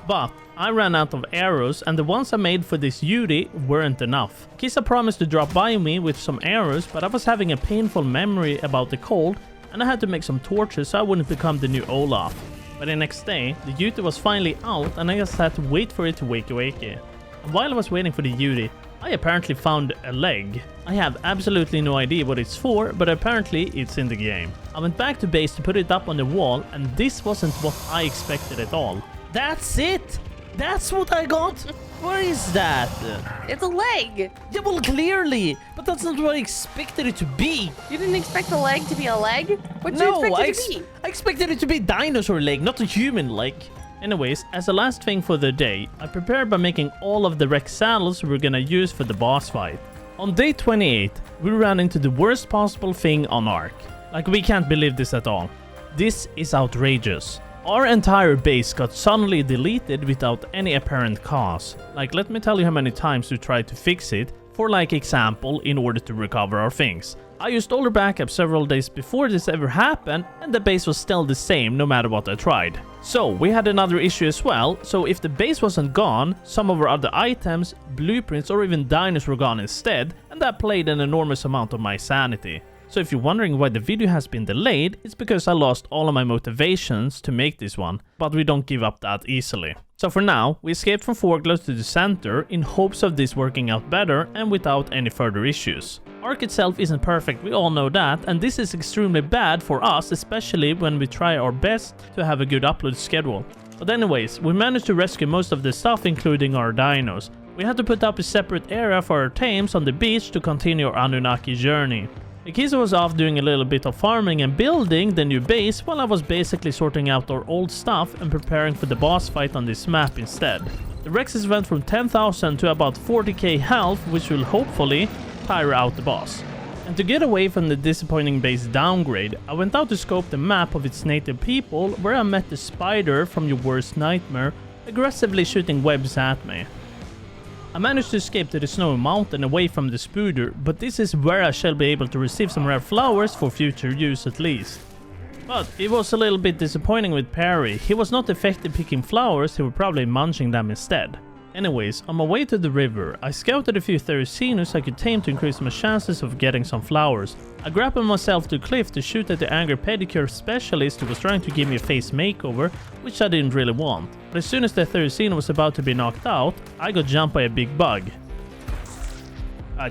But I ran out of arrows, and the ones I made for this UD weren't enough. Kisa promised to drop by me with some arrows, but I was having a painful memory about the cold, and I had to make some torches so I wouldn't become the new Olaf. But the next day, the UD was finally out, and I just had to wait for it to wake. And while I was waiting for the UD, I apparently found a leg. I have absolutely no idea what it's for, but apparently it's in the game. I went back to base to put it up on the wall, and this wasn't what I expected at all. That's it! That's what I got? What is that? It's a leg. Yeah, well, clearly! But that's not what I expected it to be! You didn't expect the leg to be a leg? What did you expect it to be? I expected it to be a dinosaur leg, not a human leg. Anyways, as a last thing for the day, I prepared by making all of the Rex saddles we're gonna use for the boss fight. On day 28, we ran into the worst possible thing on Ark. Like, we can't believe this at all. This is outrageous. Our entire base got suddenly deleted without any apparent cause. Like, let me tell you how many times we tried to fix it, for like example, in order to recover our things. I used older backup several days before this ever happened, and the base was still the same no matter what I tried. So we had another issue as well, so if the base wasn't gone, some of our other items, blueprints or even dinos were gone instead, and that played an enormous amount of my sanity. So if you're wondering why the video has been delayed, it's because I lost all of my motivations to make this one, but we don't give up that easily. So for now, we escaped from Forglar to the center in hopes of this working out better and without any further issues. Ark itself isn't perfect, we all know that, and this is extremely bad for us, especially when we try our best to have a good upload schedule. But anyways, we managed to rescue most of the stuff, including our dinos. We had to put up a separate area for our tames on the beach to continue our Annunaki journey. Akisa was off doing a little bit of farming and building the new base, while I was basically sorting out our old stuff and preparing for the boss fight on this map instead. The Rexes went from 10,000 to about 40k health, which will hopefully tire out the boss. And to get away from the disappointing base downgrade, I went out to scope the map of its native people, where I met the spider from your worst nightmare, aggressively shooting webs at me. I managed to escape to the snowy mountain away from the spooder, but this is where I shall be able to receive some rare flowers for future use at least. But it was a little bit disappointing with Perry. He was not effective picking flowers, he was probably munching them instead. Anyways, on my way to the river, I scouted a few Therizzinus I could tame to increase my chances of getting some flowers. I grappled myself to a cliff to shoot at the angry pedicure specialist who was trying to give me a face makeover, which I didn't really want. But as soon as the Therizzinus was about to be knocked out, I got jumped by a big bug.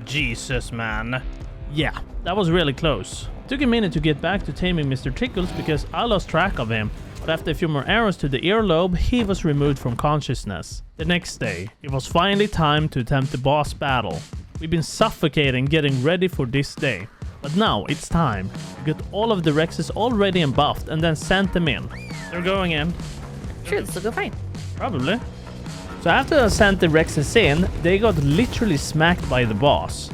Jesus, man. Yeah, that was really close. It took a minute to get back to taming Mr. Tickles because I lost track of him. But after a few more arrows to the earlobe, he was removed from consciousness. The next day, it was finally time to attempt the boss battle. We've been suffocating getting ready for this day. But now it's time. We got all of the Rexes all ready and buffed and then sent them in. They're going in. Should still go fine. Probably. So after I sent the Rexes in, they got literally smacked by the boss.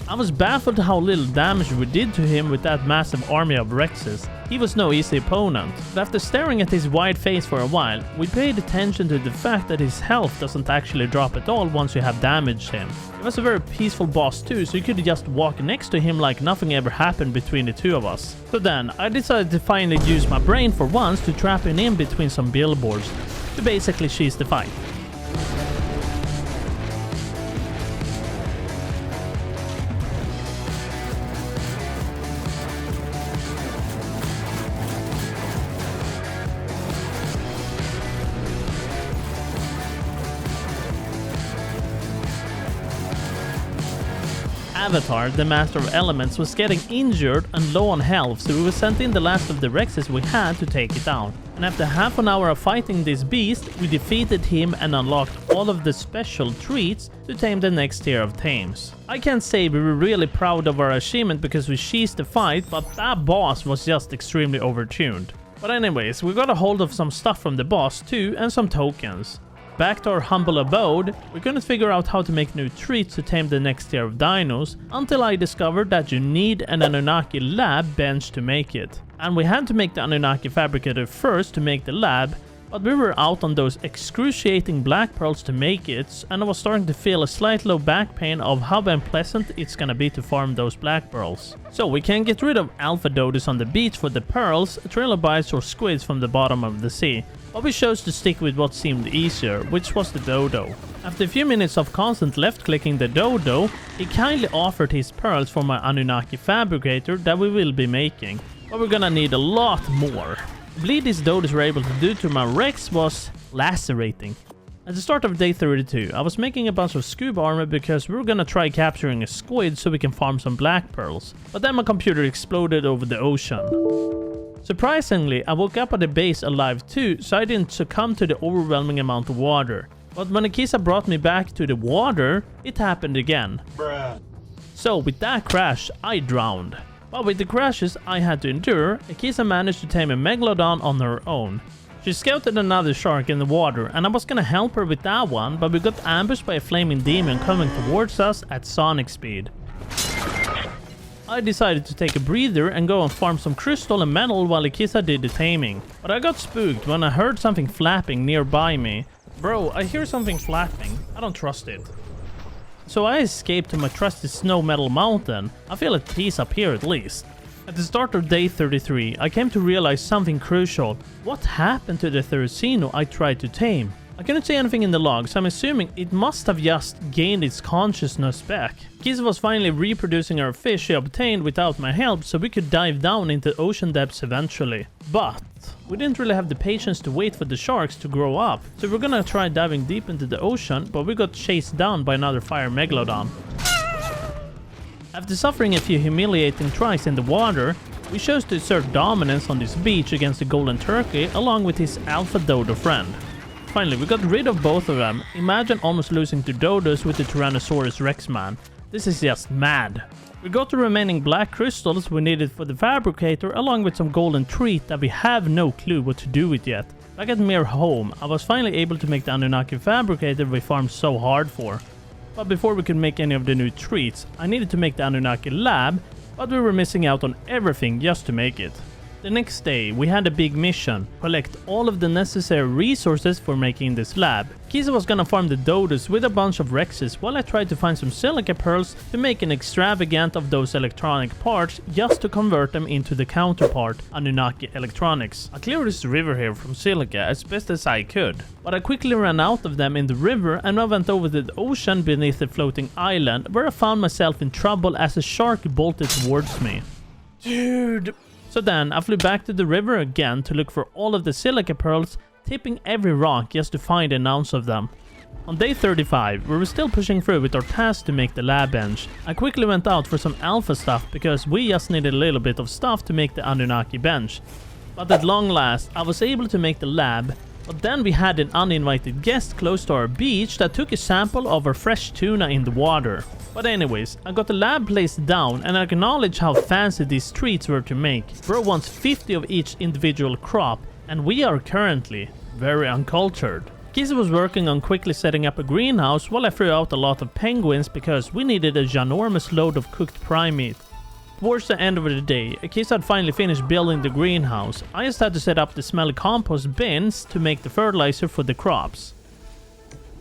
I was baffled how little damage we did to him with that massive army of Rexes. He was no easy opponent, but after staring at his white face for a while, we paid attention to the fact that his health doesn't actually drop at all once you have damaged him. He was a very peaceful boss too, so you could just walk next to him like nothing ever happened between the two of us. So then, I decided to finally use my brain for once to trap him in between some billboards, to basically cheese the fight. Avatar, the Master of Elements, was getting injured and low on health, so we were sent in the last of the Rexes we had to take it down. And after half an hour of fighting this beast, we defeated him and unlocked all of the special treats to tame the next tier of tames. I can't say we were really proud of our achievement because we cheesed the fight, but that boss was just extremely overtuned. But anyways, we got a hold of some stuff from the boss too, and some tokens. Back to our humble abode, we couldn't figure out how to make new treats to tame the next tier of dinos until I discovered that you need an Annunaki lab bench to make it. And we had to make the Annunaki fabricator first to make the lab, but we were out on those excruciating black pearls to make it, and I was starting to feel a slight low back pain of how unpleasant it's gonna be to farm those black pearls. So we can get rid of alpha dodos on the beach for the pearls, trilobites or squids from the bottom of the sea. But we chose to stick with what seemed easier, which was the dodo. After a few minutes of constant left-clicking the dodo, he kindly offered his pearls for my Annunaki fabricator that we will be making. But we're gonna need a lot more. The bleed these dodos were able to do to my Rex was lacerating. At the start of day 32, I was making a bunch of scuba armor because we were gonna try capturing a squid so we can farm some black pearls. But then my computer exploded over the ocean. Surprisingly, I woke up at the base alive too, so I didn't succumb to the overwhelming amount of water. But when Akisa brought me back to the water, it happened again. Bruh. So with that crash, I drowned. But with the crashes I had to endure, Akisa managed to tame a megalodon on her own. She scouted another shark in the water, and I was gonna help her with that one, but we got ambushed by a flaming demon coming towards us at sonic speed. I decided to take a breather and go and farm some crystal and metal while Akisa did the taming. But I got spooked when I heard something flapping nearby me. Bro, I hear something flapping. I don't trust it. So I escaped to my trusty snow metal mountain. I feel at peace up here at least. At the start of day 33, I came to realize something crucial. What happened to the Therizino I tried to tame? I couldn't see anything in the log, so I'm assuming it must have just gained its consciousness back. Akisa was finally reproducing our fish she obtained without my help, so we could dive down into ocean depths eventually. But we didn't really have the patience to wait for the sharks to grow up, so we're gonna try diving deep into the ocean, but we got chased down by another fire megalodon. After suffering a few humiliating tries in the water, we chose to assert dominance on this beach against the golden turkey along with his alpha dodo friend. Finally, we got rid of both of them. Imagine almost losing to dodos with the Tyrannosaurus Rex man. This is just mad. We got the remaining black crystals we needed for the fabricator along with some golden treat that we have no clue what to do with yet. Back at Mere Home, I was finally able to make the Annunaki fabricator we farmed so hard for. But before we could make any of the new treats, I needed to make the Annunaki lab, but we were missing out on everything just to make it. The next day, we had a big mission, collect all of the necessary resources for making this lab. Akisa was gonna farm the dodos with a bunch of Rexes while I tried to find some silica pearls to make an extravagant of those electronic parts just to convert them into the counterpart, Annunaki electronics. I cleared this river here from silica as best as I could, but I quickly ran out of them in the river and I went over to the ocean beneath the floating island where I found myself in trouble as a shark bolted towards me. Dude! So then I flew back to the river again to look for all of the silica pearls, tipping every rock just to find an ounce of them. On day 35, we were still pushing through with our task to make the lab bench. I quickly went out for some alpha stuff because we just needed a little bit of stuff to make the Annunaki bench. But at long last, I was able to make the lab, but then we had an uninvited guest close to our beach that took a sample of our fresh tuna in the water. But anyways, I got the lab placed down and I acknowledge how fancy these treats were to make. Bro wants 50 of each individual crop and we are currently very uncultured. Akisa was working on quickly setting up a greenhouse while I threw out a lot of penguins because we needed a ginormous load of cooked prime meat. Towards the end of the day, Akisa had finally finished building the greenhouse. I just had to set up the smelly compost bins to make the fertilizer for the crops.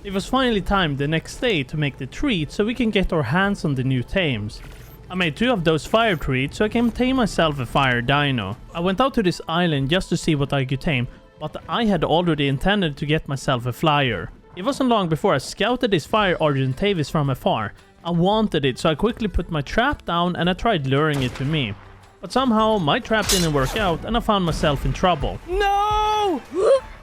It was finally time the next day to make the treat so we can get our hands on the new tames. I made 2 of those fire treats so I can tame myself a fire dino. I went out to this island just to see what I could tame, but I had already intended to get myself a flyer. It wasn't long before I scouted this fire Argentavis from afar. I wanted it, so I quickly put my trap down and I tried luring it to me. But somehow my trap didn't work out and I found myself in trouble. No!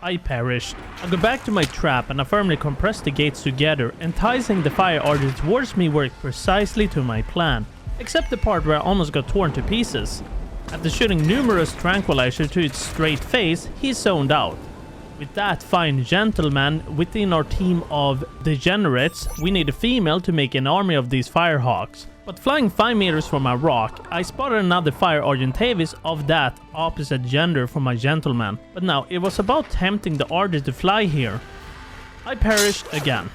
I perished. I go back to my trap and I firmly compressed the gates together. Enticing the fire Argent towards me worked precisely to my plan. Except the part where I almost got torn to pieces. After shooting numerous tranquilizers to its straight face, he zoned out. With that fine gentleman within our team of degenerates, we need a female to make an army of these firehawks. But flying 5 meters from my rock, I spotted another fire Argentavis of that opposite gender for my gentleman. But now it was about tempting the Argent to fly here. I perished again.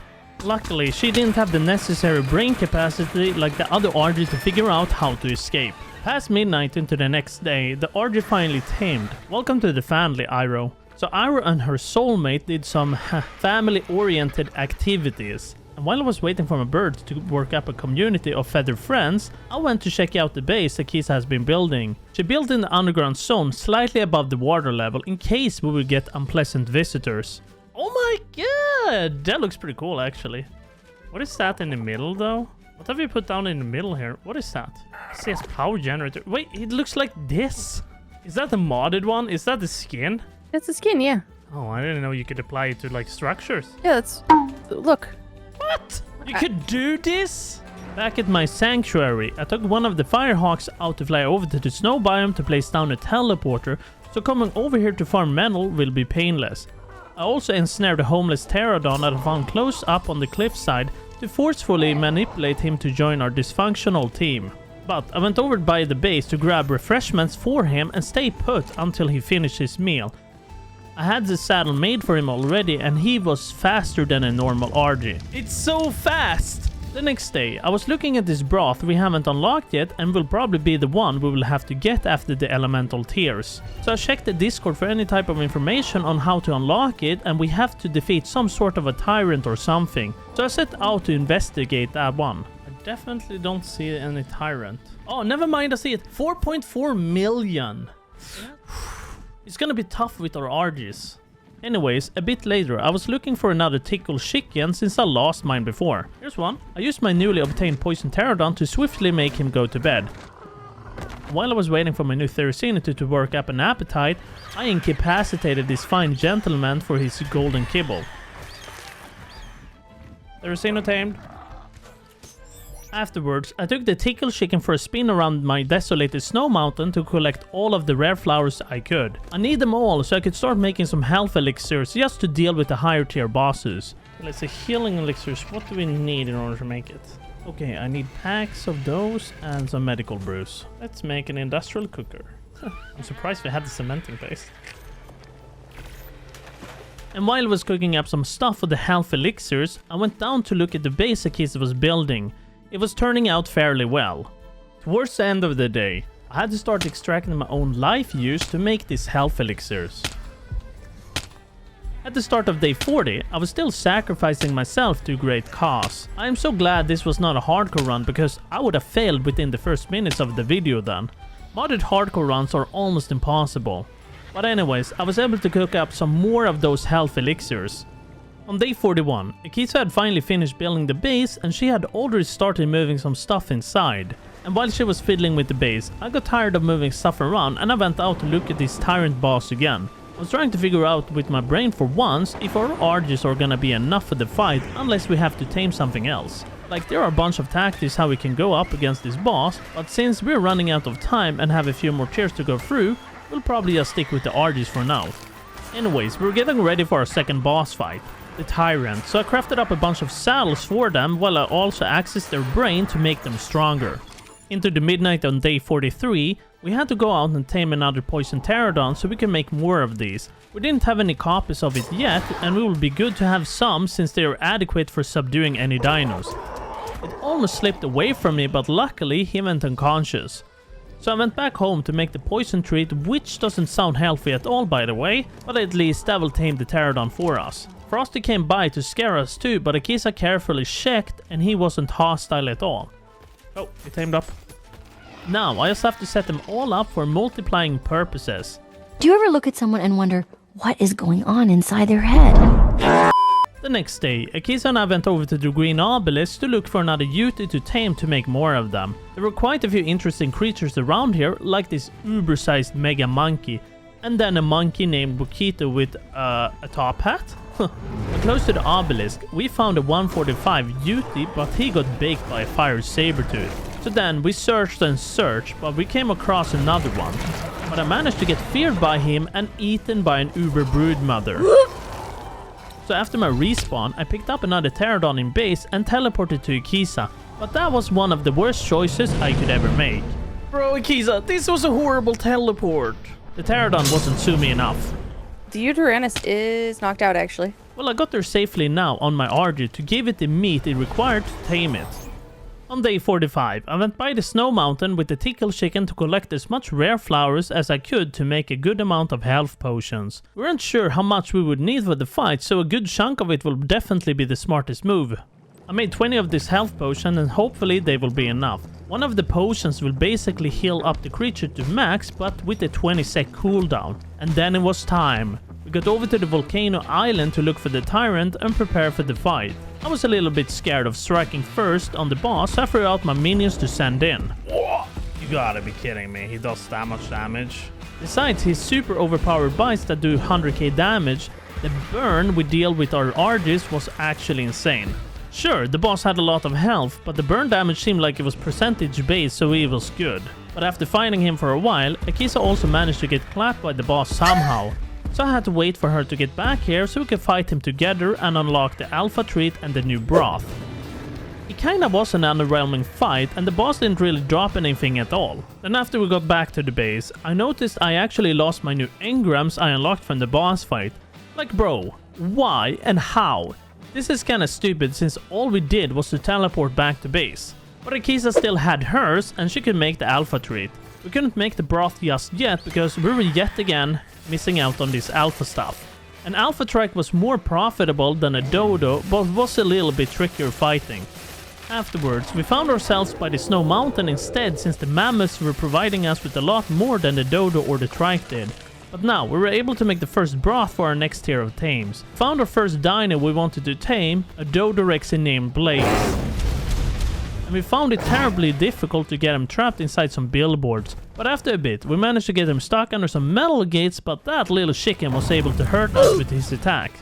Luckily, she didn't have the necessary brain capacity like the other Argent to figure out how to escape. Past midnight into the next day, the Argent finally tamed. Welcome to the family, Iroh. So Iroh and her soulmate did some family-oriented activities. And while I was waiting for my bird to work up a community of feathered friends, I went to check out the base Akisa has been building. She built in the underground zone slightly above the water level in case we would get unpleasant visitors. Oh my god! That looks pretty cool actually. What is that in the middle though? What have you put down in the middle here? What is that? It says power generator. Wait, it looks like this. Is that the modded one? Is that the skin? It's a skin, yeah. Oh, I didn't know you could apply it to like structures. Yeah, that's... Look. What? You could do this? Back at my sanctuary, I took one of the firehawks out to fly over to the snow biome to place down a teleporter, so coming over here to farm metal will be painless. I also ensnared a homeless pterodon that I found close up on the cliffside to forcefully manipulate him to join our dysfunctional team. But I went over by the base to grab refreshments for him and stay put until he finished his meal. I had the saddle made for him already and he was faster than a normal RG. It's so fast! The next day, I was looking at this broth we haven't unlocked yet and will probably be the one we will have to get after the elemental tears. So I checked the Discord for any type of information on how to unlock it and we have to defeat some sort of a tyrant or something. So I set out to investigate that one. I definitely don't see any tyrant. Oh, never mind, I see it. 4.4 million. It's gonna be tough with our RGs. Anyways, a bit later, I was looking for another tickle chicken since I lost mine before. Here's one. I used my newly obtained poison pterodon to swiftly make him go to bed. While I was waiting for my new Therizino to work up an appetite, I incapacitated this fine gentleman for his golden kibble. Therizino tamed. Afterwards, I took the tickle chicken for a spin around my desolated snow mountain to collect all of the rare flowers I could. I need them all so I could start making some health elixirs just to deal with the higher tier bosses. Let's see, healing elixirs, what do we need in order to make it? Okay, I need packs of those and some medical brews. Let's make an industrial cooker. I'm surprised we had the cementing paste. And while I was cooking up some stuff for the health elixirs, I went down to look at the base Akisa was building. It was turning out fairly well. Towards the end of the day, I had to start extracting my own life juice to make these health elixirs. At the start of day 40, I was still sacrificing myself to a great cause. I am so glad this was not a hardcore run because I would have failed within the first minutes of the video then. Modded hardcore runs are almost impossible. But anyways, I was able to cook up some more of those health elixirs. On day 41, Akisa had finally finished building the base and she had already started moving some stuff inside. And while she was fiddling with the base, I got tired of moving stuff around and I went out to look at this tyrant boss again. I was trying to figure out with my brain for once if our RGs are gonna be enough for the fight unless we have to tame something else. Like there are a bunch of tactics how we can go up against this boss, but since we're running out of time and have a few more tiers to go through, we'll probably just stick with the RGs for now. Anyways, we're getting ready for our second boss fight. The tyrant, so I crafted up a bunch of saddles for them while I also accessed their brain to make them stronger. Into the midnight on day 43, we had to go out and tame another poison pterodon so we can make more of these. We didn't have any copies of it yet, and it will be good to have some since they are adequate for subduing any dinos. It almost slipped away from me, but luckily he went unconscious. So I went back home to make the poison treat, which doesn't sound healthy at all by the way, but at least that will tame the pterodon for us. Frosty came by to scare us too, but Akisa carefully checked and he wasn't hostile at all. Oh, he tamed up. Now I just have to set them all up for multiplying purposes. Do you ever look at someone and wonder what is going on inside their head? The next day, Akisa and I went over to the green obelisk to look for another Yuti to tame to make more of them. There were quite a few interesting creatures around here, like this uber-sized mega monkey, and then a monkey named Bokito with a top hat. Close to the obelisk, we found a 145 Yuti, but he got baked by a fire saber-tooth. So then we searched and searched, but we came across another one. But I managed to get feared by him and eaten by an uber broodmother. So after my respawn, I picked up another pterodon in base and teleported to Akisa. But that was one of the worst choices I could ever make. Bro, Akisa, this was a horrible teleport. The pterodon wasn't zoomy enough. The Uranus is knocked out, actually. Well, I got there safely now on my Ardu to give it the meat it required to tame it. On day 45, I went by the snow mountain with the tickle chicken to collect as much rare flowers as I could to make a good amount of health potions. We weren't sure how much we would need for the fight, so a good chunk of it will definitely be the smartest move. I made 20 of this health potion and hopefully they will be enough. One of the potions will basically heal up the creature to max, but with a 20 sec cooldown. And then it was time. We got over to the volcano island to look for the tyrant and prepare for the fight. I was a little bit scared of striking first on the boss, so I threw out my minions to send in. Whoa, you gotta be kidding me, he does that much damage. Besides his super overpowered bites that do 100k damage, the burn we deal with our Argis was actually insane. Sure, the boss had a lot of health, but the burn damage seemed like it was percentage based, so it was good. But after fighting him for a while, Akisa also managed to get clapped by the boss somehow. So I had to wait for her to get back here so we could fight him together and unlock the alpha treat and the new broth. It kinda was an underwhelming fight and the boss didn't really drop anything at all. Then after we got back to the base, I noticed I actually lost my new engrams I unlocked from the boss fight. Like bro, why and how? This is kinda stupid since all we did was to teleport back to base. But Akisa still had hers and she could make the alpha treat. We couldn't make the broth just yet because we were yet again missing out on this alpha stuff. An alpha track was more profitable than a dodo, but was a little bit trickier fighting. Afterwards, we found ourselves by the snow mountain instead since the mammoths were providing us with a lot more than the dodo or the trike did. But now, we were able to make the first broth for our next tier of tames. Found our first dino we wanted to tame, a dodorexy named Blaze. And we found it terribly difficult to get him trapped inside some billboards. But after a bit, we managed to get him stuck under some metal gates, but that little chicken was able to hurt us with his attack.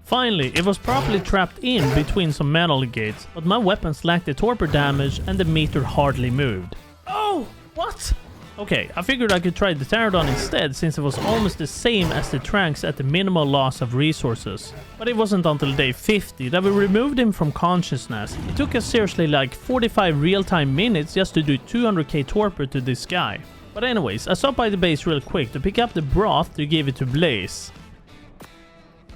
Finally, it was properly trapped in between some metal gates, but my weapons lacked the torpor damage and the meter hardly moved. Oh, what? Okay, I figured I could try the pterodon instead since it was almost the same as the tranks at the minimal loss of resources. But it wasn't until day 50 that we removed him from consciousness. It took us seriously like 45 real-time minutes just to do 200k torpor to this guy. But anyways, I stopped by the base real quick to pick up the broth to give it to Blaze.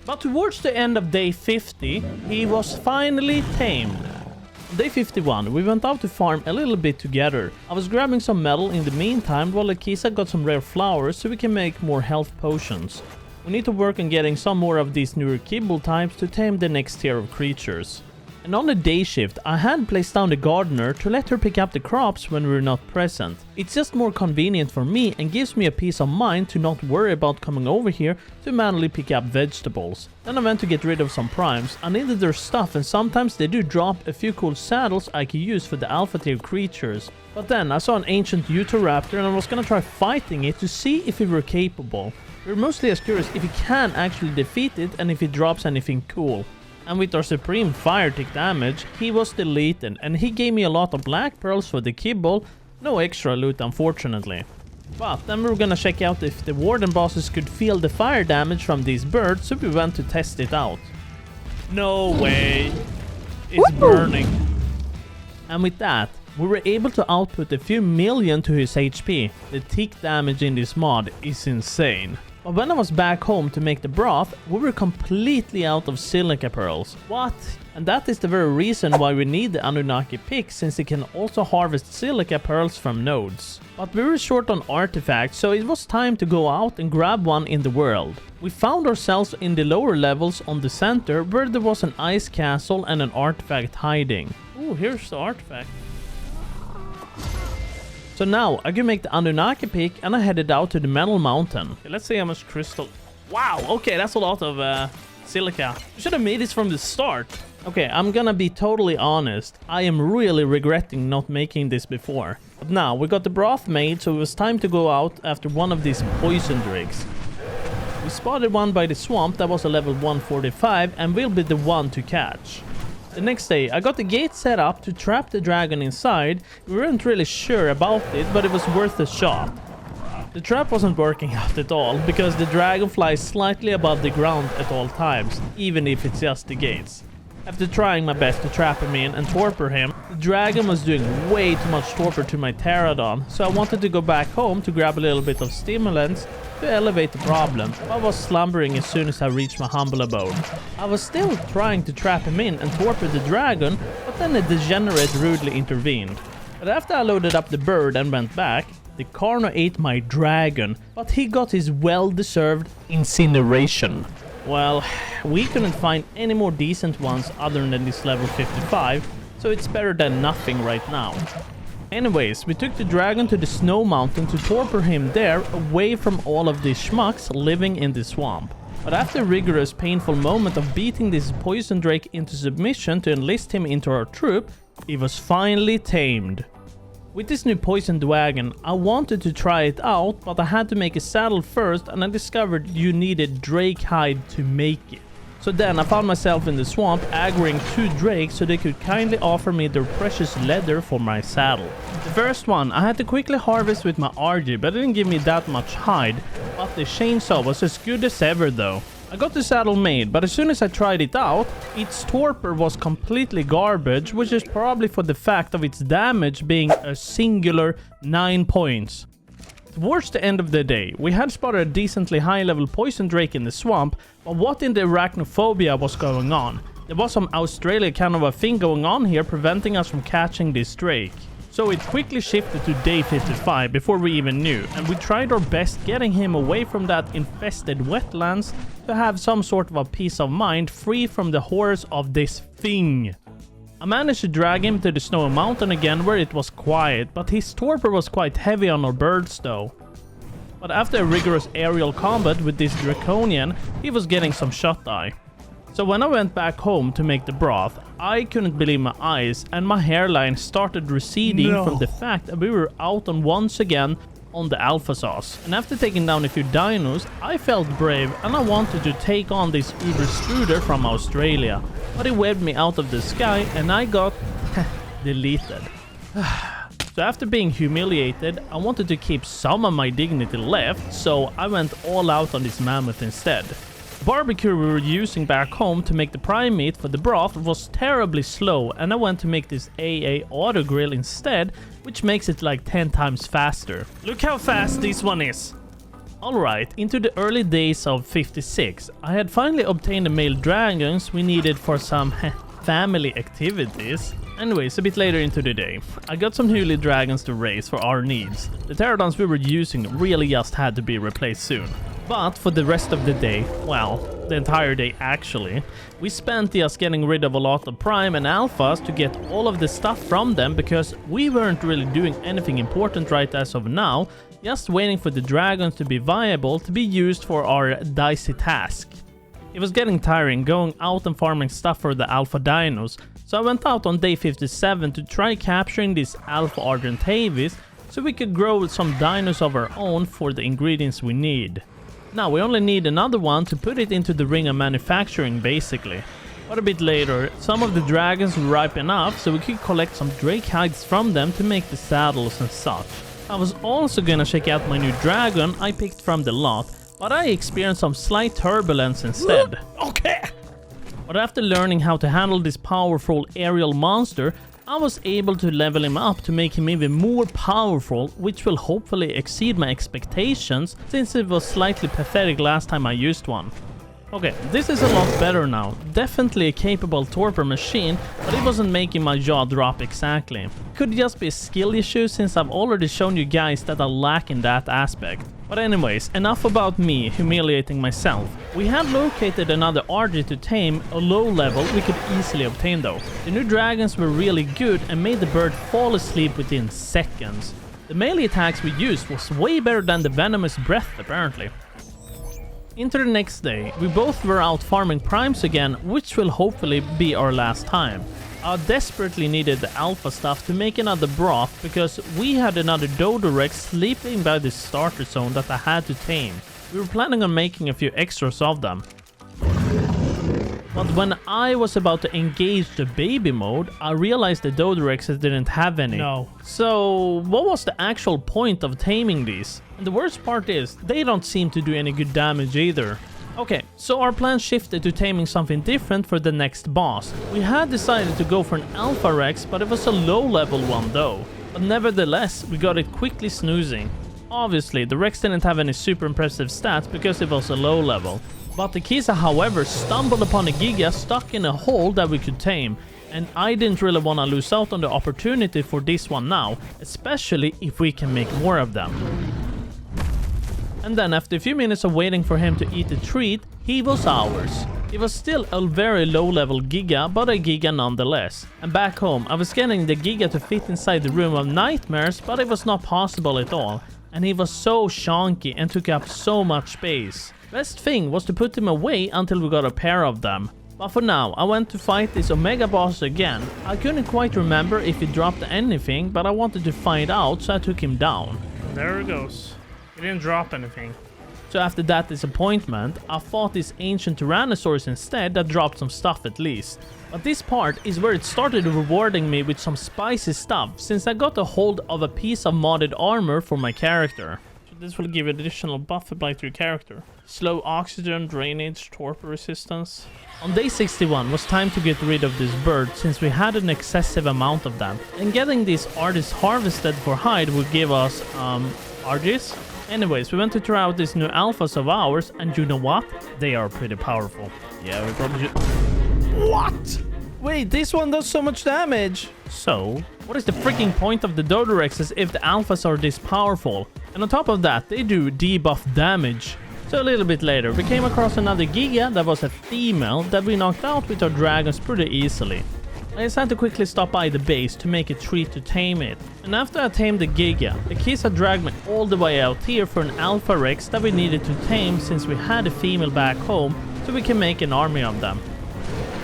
But towards the end of day 50, he was finally tamed. On day 51, we went out to farm a little bit together. I was grabbing some metal in the meantime while Akisa got some rare flowers so we can make more health potions. We need to work on getting some more of these newer kibble types to tame the next tier of creatures. And on the day shift, I had placed down the gardener to let her pick up the crops when we were not present. It's just more convenient for me and gives me a peace of mind to not worry about coming over here to manually pick up vegetables. Then I went to get rid of some primes. I needed their stuff and sometimes they do drop a few cool saddles I could use for the alpha tier creatures. But then I saw an ancient Utahraptor and I was gonna try fighting it to see if it were capable. We were mostly as curious if he can actually defeat it and if it drops anything cool. And with our supreme fire tick damage, he was deleted and he gave me a lot of black pearls for the kibble, no extra loot unfortunately. But then we were gonna check out if the warden bosses could feel the fire damage from these birds, so we went to test it out. No way! It's burning. And with that, we were able to output a few million to his HP. The tick damage in this mod is insane. But when I was back home to make the broth, we were completely out of silica pearls. What? And that is the very reason why we need the Annunaki pick, since it can also harvest silica pearls from nodes. But we were short on artifacts, so it was time to go out and grab one in the world. We found ourselves in the lower levels on the center, where there was an ice castle and an artifact hiding. Ooh, here's the artifact. So now I can make the Annunaki pick and I headed out to the metal mountain. Okay, let's see how much crystal. Wow, okay, that's a lot of silica. We should have made this from the start. Okay, I'm gonna be totally honest. I am really regretting not making this before. But now we got the broth made, so it was time to go out after one of these poison drakes. We spotted one by the swamp that was a level 145 and will be the one to catch. The next day, I got the gate set up to trap the dragon inside. We weren't really sure about it, but it was worth a shot. The trap wasn't working out at all, because the dragon flies slightly above the ground at all times, even if it's just the gates. After trying my best to trap him in and torpor him, the dragon was doing way too much torpor to my pterodon, so I wanted to go back home to grab a little bit of stimulants to elevate the problem. I was slumbering as soon as I reached my humble abode. I was still trying to trap him in and torpor the dragon, but then a degenerate rudely intervened. But after I loaded up the bird and went back, the Carno ate my dragon, but he got his well-deserved incineration. Well, we couldn't find any more decent ones other than this level 55, so it's better than nothing right now. Anyways, we took the dragon to the snow mountain to torpor him there, away from all of these schmucks living in the swamp. But after a rigorous, painful moment of beating this poison drake into submission to enlist him into our troop, he was finally tamed. With this new poisoned wagon, I wanted to try it out, but I had to make a saddle first, and I discovered you needed drake hide to make it. So then I found myself in the swamp aggroing 2 drakes so they could kindly offer me their precious leather for my saddle. The first one I had to quickly harvest with my RG, but it didn't give me that much hide, but the chainsaw was as good as ever though. I got the saddle made, but as soon as I tried it out, its torpor was completely garbage, which is probably for the fact of its damage being a singular 9 points. Towards the end of the day, we had spotted a decently high-level poison drake in the swamp, but what in the arachnophobia was going on? There was some Australia kind of a thing going on here preventing us from catching this drake. So it quickly shifted to day 55 before we even knew, and we tried our best getting him away from that infested wetlands to have some sort of a peace of mind free from the horrors of this thing. I managed to drag him to the snowy mountain again where it was quiet, but his torpor was quite heavy on our birds though. But after a rigorous aerial combat with this draconian, he was getting some shut-eye. So when I went back home to make the broth, I couldn't believe my eyes, and my hairline started receding from the fact that we were out on once again on the alpha sauce. And after taking down a few dinos, I felt brave and I wanted to take on this uber struder from Australia. But he waved me out of the sky and I got deleted. So after being humiliated, I wanted to keep some of my dignity left, so I went all out on this mammoth instead. The barbecue we were using back home to make the prime meat for the broth was terribly slow, and I went to make this AA auto grill instead, which makes it like 10 times faster. Look how fast this one is! Alright, into the early days of 56, I had finally obtained the male dragons we needed for some family activities. Anyways, a bit later into the day, I got some Huli dragons to raise for our needs. The pterodons we were using really just had to be replaced soon. But for the rest of the day, well, the entire day actually, we spent just getting rid of a lot of prime and alphas to get all of the stuff from them, because we weren't really doing anything important right as of now, just waiting for the dragons to be viable to be used for our dicey task. It was getting tiring going out and farming stuff for the alpha dinos, so I went out on day 57 to try capturing this alpha argentavis so we could grow some dinos of our own for the ingredients we need. Now we only need another one to put it into the ring of manufacturing basically. But a bit later, some of the dragons were ripe enough so we could collect some drake hides from them to make the saddles and such. I was also gonna check out my new dragon I picked from the lot, but I experienced some slight turbulence instead. Okay! But after learning how to handle this powerful aerial monster, I was able to level him up to make him even more powerful, which will hopefully exceed my expectations since it was slightly pathetic last time I used one. Okay, this is a lot better now. Definitely a capable torpor machine, but it wasn't making my jaw drop exactly. Could just be a skill issue since I've already shown you guys that I lack in that aspect. But anyways, enough about me humiliating myself. We had located another RG to tame, a low level we could easily obtain though. The new dragons were really good and made the bird fall asleep within seconds. The melee attacks we used was way better than the venomous breath apparently. Into the next day, we both were out farming primes again, which will hopefully be our last time. I desperately needed the alpha stuff to make another broth because we had another Dodorex sleeping by the starter zone that I had to tame. We were planning on making a few extras of them. But when I was about to engage the baby mode, I realized the Dodorexes didn't have any. No. So what was the actual point of taming these? And the worst part is, they don't seem to do any good damage either. Okay, so our plan shifted to taming something different for the next boss. We had decided to go for an Alpha Rex, but it was a low level one though. But nevertheless, we got it quickly snoozing. Obviously, the Rex didn't have any super impressive stats because it was a low level. But the Kisa, however, stumbled upon a Giga stuck in a hole that we could tame. And I didn't really want to lose out on the opportunity for this one now, especially if we can make more of them. And then after a few minutes of waiting for him to eat the treat, he was ours. It was still a very low level Giga, but a Giga nonetheless. And back home, I was getting the Giga to fit inside the room of nightmares, but it was not possible at all. And he was so chunky and took up so much space. Best thing was to put him away until we got a pair of them. But for now, I went to fight this Omega boss again. I couldn't quite remember if he dropped anything, but I wanted to find out, so I took him down. There it goes. He didn't drop anything. So after that disappointment, I fought this ancient Tyrannosaurus instead that dropped some stuff at least. But this part is where it started rewarding me with some spicy stuff, since I got a hold of a piece of modded armor for my character. So this will give additional buff applied to your character. Slow oxygen, drainage, torpor resistance. On day 61 was time to get rid of this bird since we had an excessive amount of them. And getting these artists harvested for hide would give us, RGs? Anyways, we went to try out these new alphas of ours, and you know what? They are pretty powerful. Yeah, we probably should... What? Wait, this one does so much damage. So, what is the freaking point of the Dodorexes if the alphas are this powerful? And on top of that, they do debuff damage. So a little bit later, we came across another Giga that was a female that we knocked out with our dragons pretty easily. I just had to quickly stop by the base to make a treat to tame it. And after I tamed the Giga, the Kisa dragged me all the way out here for an Alpha Rex that we needed to tame since we had a female back home, so we can make an army of them.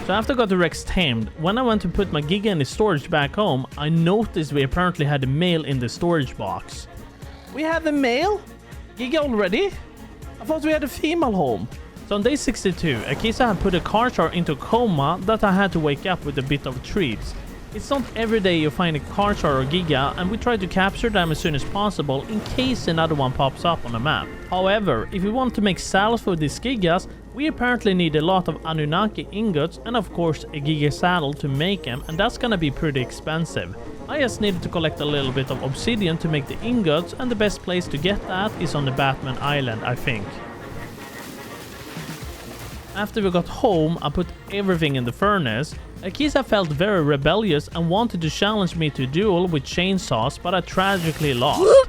So after I got the Rex tamed, when I went to put my Giga in the storage back home, I noticed we apparently had a male in the storage box. We have a male? Giga already? I thought we had a female home. So on day 62, Akisa had put a Karchar into a coma that I had to wake up with a bit of treats. It's not every day you find a Karchar or Giga, and we try to capture them as soon as possible in case another one pops up on the map. However, if we want to make saddles for these Gigas, we apparently need a lot of Annunaki ingots and of course a Giga saddle to make them, and that's gonna be pretty expensive. I just needed to collect a little bit of obsidian to make the ingots, and the best place to get that is on the Batman Island, I think. After we got home, I put everything in the furnace. Akisa felt very rebellious and wanted to challenge me to a duel with chainsaws, but I tragically lost.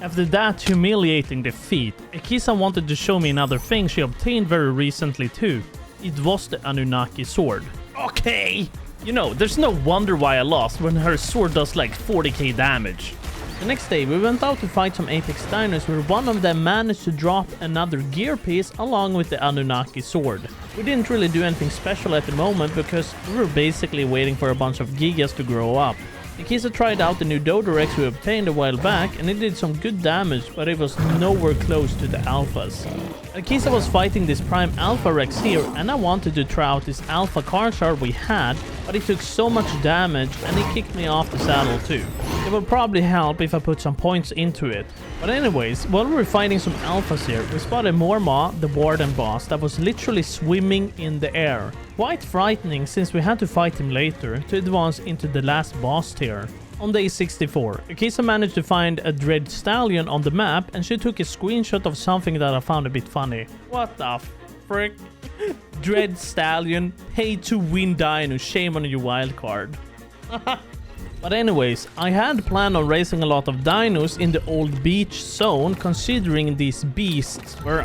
After that humiliating defeat, Akisa wanted to show me another thing she obtained very recently too. It was the Annunaki sword. Okay! You know, there's no wonder why I lost when her sword does like 40k damage. The next day, we went out to fight some Apex Dinos where one of them managed to drop another gear piece along with the Annunaki sword. We didn't really do anything special at the moment because we were basically waiting for a bunch of Gigas to grow up. Akisa tried out the new Dodorex we obtained a while back and it did some good damage, but it was nowhere close to the alphas. Akisa was fighting this prime alpha Rex here and I wanted to try out this alpha Karchar we had, but it took so much damage and it kicked me off the saddle too. It would probably help if I put some points into it. But anyways, while we were fighting some alphas here, we spotted Morma, the warden boss, that was literally swimming in the air. Quite frightening since we had to fight him later to advance into the last boss tier. On day 64, Akisa managed to find a dread stallion on the map and she took a screenshot of something that I found a bit funny. What the frick? Dread stallion, pay to win Dino, shame on your wildcard. But anyways, I had planned on raising a lot of dinos in the old beach zone considering these beasts were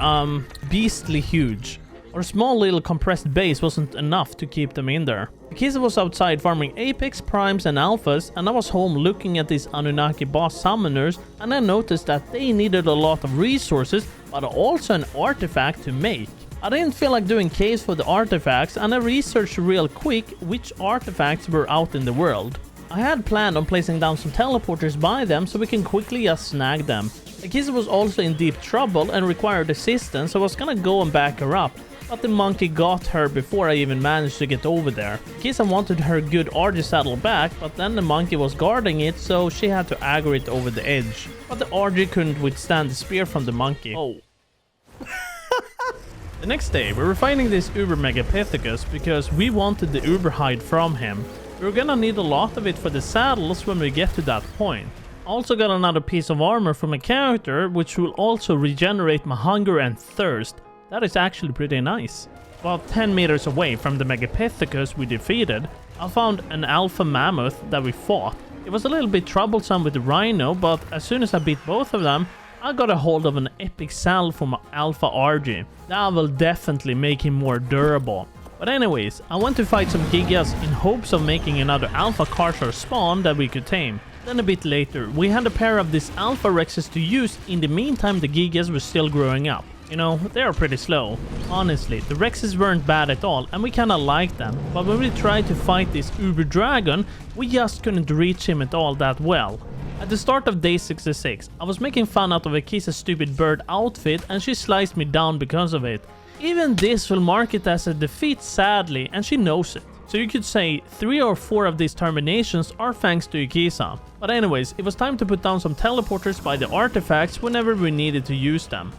beastly huge. Our small little compressed base wasn't enough to keep them in there. Akisa was outside farming Apex, Primes and Alphas, and I was home looking at these Anunnaki boss summoners, and I noticed that they needed a lot of resources but also an artifact to make. I didn't feel like doing caves for the artifacts and I researched real quick which artifacts were out in the world. I had planned on placing down some teleporters by them so we can quickly just snag them. Akisa was also in deep trouble and required assistance, so I was gonna go and back her up. But the monkey got her before I even managed to get over there. Akisa wanted her good RG saddle back, but then the monkey was guarding it, so she had to aggro it over the edge. But the RG couldn't withstand the spear from the monkey. Oh. The next day, we were finding this Uber Megapithecus because we wanted the Uber hide from him. We were gonna need a lot of it for the saddles when we get to that point. I also got another piece of armor from a character, which will also regenerate my hunger and thirst. That is actually pretty nice. About 10 meters away from the Megapithecus we defeated, I found an alpha mammoth that we fought. It was a little bit troublesome with the rhino, but as soon as I beat both of them, I got a hold of an epic saddle for my alpha RG. That will definitely make him more durable. But anyways, I went to fight some gigas in hopes of making another alpha Karshar spawn that we could tame. Then a bit later, we had a pair of these alpha rexes to use. In the meantime, the gigas were still growing up. You know, they are pretty slow. Honestly, the rexes weren't bad at all and we kinda liked them. But when we tried to fight this Uber Dragon, we just couldn't reach him at all that well. At the start of day 66, I was making fun out of Akisa's stupid bird outfit and she sliced me down because of it. Even this will mark it as a defeat sadly, and she knows it. So you could say 3 or 4 of these terminations are thanks to Akisa. But anyways, it was time to put down some teleporters by the artifacts whenever we needed to use them.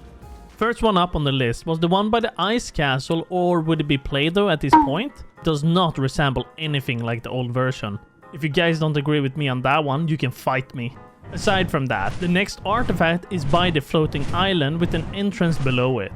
First one up on the list was the one by the ice castle, or would it be Play-Doh at this point? It does not resemble anything like the old version. If you guys don't agree with me on that one, you can fight me. Aside from that, the next artifact is by the floating island with an entrance below it.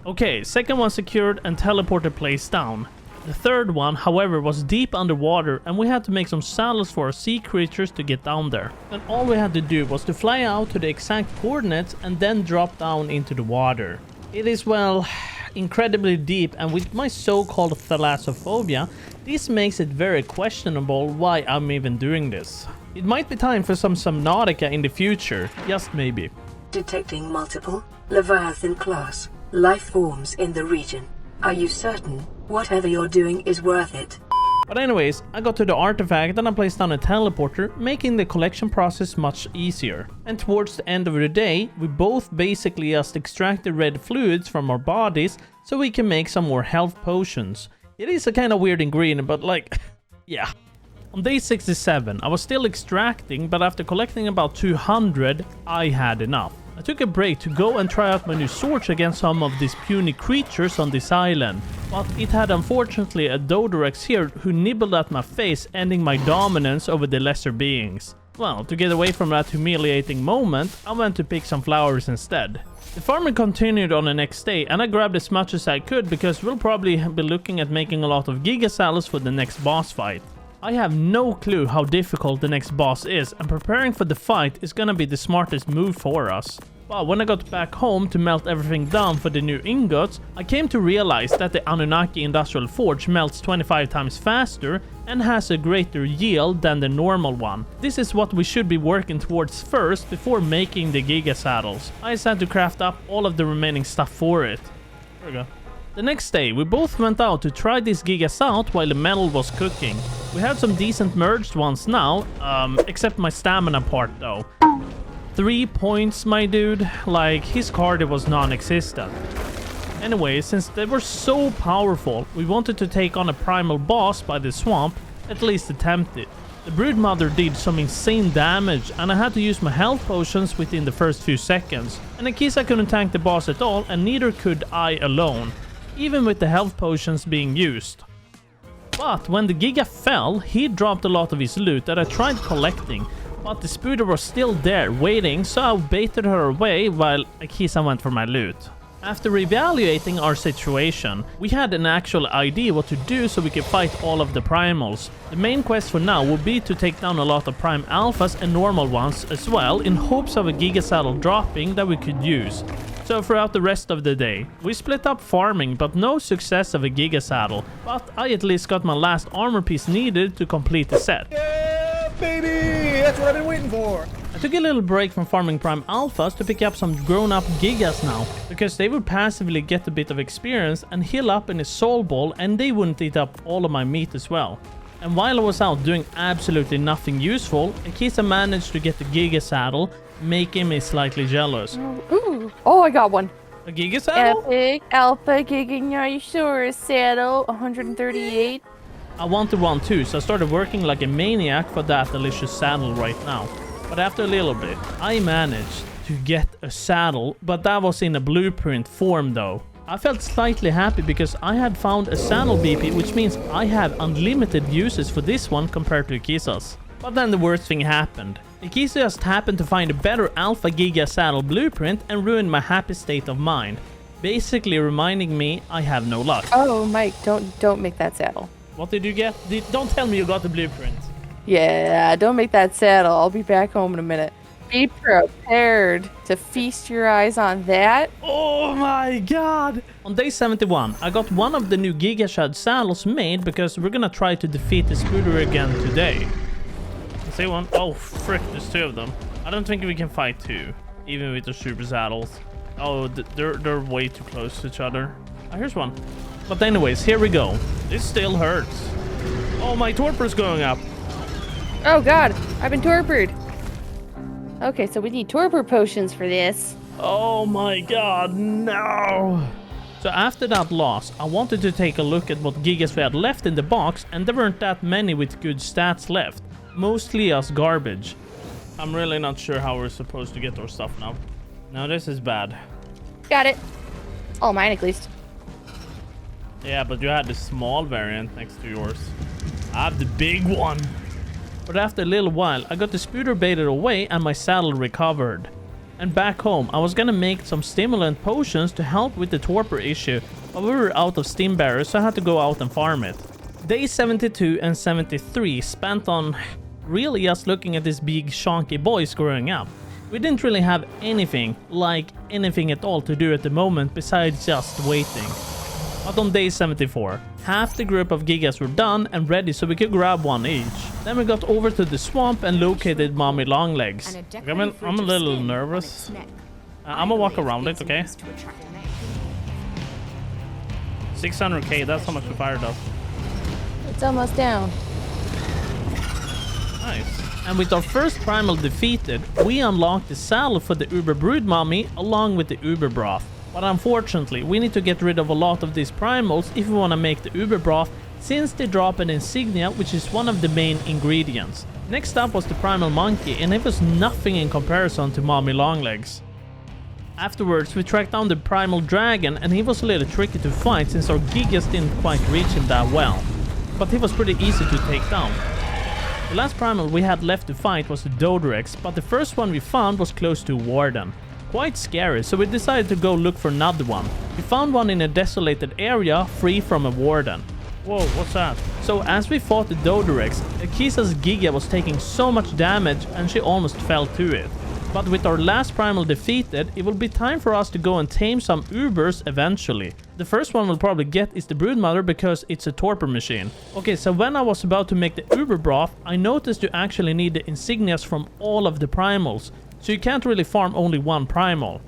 Okay, second one secured and teleporter placed down. The third one, however, was deep underwater and we had to make some saddles for our sea creatures to get down there. And all we had to do was to fly out to the exact coordinates and then drop down into the water. It is, well, incredibly deep, and with my so-called thalassophobia, this makes it very questionable why I'm even doing this. It might be time for some Subnautica in the future, just maybe. Detecting multiple Leviathan class life forms in the region. Are you certain whatever you're doing is worth it? But anyways, I got to the artifact and I placed down a teleporter, making the collection process much easier. And towards the end of the day, we both basically just extracted red fluids from our bodies so we can make some more health potions. It is a kind of weird ingredient, but like, yeah. On day 67, I was still extracting, but after collecting about 200, I had enough. I took a break to go and try out my new swords against some of these puny creatures on this island. But it had unfortunately a odracir who nibbled at my face, ending my dominance over the lesser beings. Well, to get away from that humiliating moment, I went to pick some flowers instead. The farming continued on the next day and I grabbed as much as I could because we'll probably be looking at making a lot of giga salads for the next boss fight. I have no clue how difficult the next boss is, and preparing for the fight is gonna be the smartest move for us. But when I got back home to melt everything down for the new ingots, I came to realize that the Anunnaki Industrial Forge melts 25 times faster and has a greater yield than the normal one. This is what we should be working towards first before making the Giga Saddles. I just had to craft up all of the remaining stuff for it. There we go. The next day, we both went out to try these gigas out while the metal was cooking. We had some decent merged ones now, except my stamina part though. 3 points, my dude. Like, his cardio was non-existent. Anyway, since they were so powerful, we wanted to take on a primal boss by the swamp, at least attempt it. The Broodmother did some insane damage, and I had to use my health potions within the first few seconds. And Akisa couldn't tank the boss at all, and neither could I alone, even with the health potions being used. But when the Giga fell, he dropped a lot of his loot that I tried collecting. But the Spooder was still there, waiting, so I baited her away while Akisa went for my loot. After evaluating our situation, we had an actual idea what to do so we could fight all of the primals. The main quest for now would be to take down a lot of prime alphas and normal ones as well, in hopes of a Giga saddle dropping that we could use. So throughout the rest of the day, we split up farming, but no success of a Giga saddle. But I at least got my last armor piece needed to complete the set. Yeah, baby! That's what I've been waiting for! I took a little break from farming prime alphas to pick up some grown-up Gigas now, because they would passively get a bit of experience and heal up in a soul ball, and they wouldn't eat up all of my meat as well. And while I was out doing absolutely nothing useful, Akisa managed to get the Giga saddle, making me slightly jealous. Ooh. Oh, I got one. A Giga saddle? Epic Alpha Giganosaurus saddle, 138. I wanted one too, so I started working like a maniac for that delicious saddle right now. But after a little bit, I managed to get a saddle, but that was in a blueprint form though. I felt slightly happy because I had found a saddle BP, which means I have unlimited uses for this one compared to Akisa's. But then the worst thing happened. Akisa just happened to find a better Alpha Giga saddle blueprint and ruined my happy state of mind. Basically reminding me I have no luck. Oh, Mike, don't make that saddle. What did you get? Don't tell me you got the blueprint. Yeah, don't make that saddle. I'll be back home in a minute. Be prepared to feast your eyes on that. Oh my god! On day 71, I got one of the new Giga Shad saddles made because we're gonna try to defeat the Spooder again today. I see one. Oh frick, there's two of them. I don't think we can fight two, even with the super saddles. Oh, they're way too close to each other. Oh, here's one. But anyways, here we go. This still hurts. Oh, my torpor's going up. Oh god, I've been torpored. Okay, so we need torpor potions for this. Oh my god, no! So after that loss, I wanted to take a look at what Gigas we had left in the box, and there weren't that many with good stats left. Mostly us garbage. I'm really not sure how we're supposed to get our stuff now. No, this is bad. Got it. All mine at least. Yeah, but you had the small variant next to yours. I have the big one. But after a little while, I got the Spooder baited away and my saddle recovered. And back home, I was gonna make some stimulant potions to help with the torpor issue, but we were out of stim bearers, so I had to go out and farm it. Day 72 and 73 spent on really just looking at these big chunky boys growing up. We didn't really have anything, like anything at all to do at the moment besides just waiting. But on day 74, half the group of Gigas were done and ready so we could grab one each. Then we got over to the swamp and located Mommy Longlegs. I'm a little nervous. I'm gonna walk around it, okay? 600k, that's how much we fired up. It's almost down. Nice. And with our first primal defeated, we unlocked the saddle for the Uber Brood Mummy along with the Uber Broth. But unfortunately, we need to get rid of a lot of these primals if we want to make the Uber Broth, since they drop an insignia, which is one of the main ingredients. Next up was the primal monkey, and it was nothing in comparison to Mommy Longlegs. Afterwards, we tracked down the primal dragon, and he was a little tricky to fight since our Gigas didn't quite reach him that well. But he was pretty easy to take down. The last primal we had left to fight was the Dodorex, but the first one we found was close to Warden. Quite scary, so we decided to go look for another one. We found one in a desolated area, free from a warden. Whoa, what's that? So as we fought the Dodorex, Akisa's Giga was taking so much damage and she almost fell to it. But with our last primal defeated, it will be time for us to go and tame some Ubers eventually. The first one we'll probably get is the Broodmother because it's a torpor machine. Okay, so when I was about to make the Uber Broth, I noticed you actually need the insignias from all of the primals. So you can't really farm only one primal.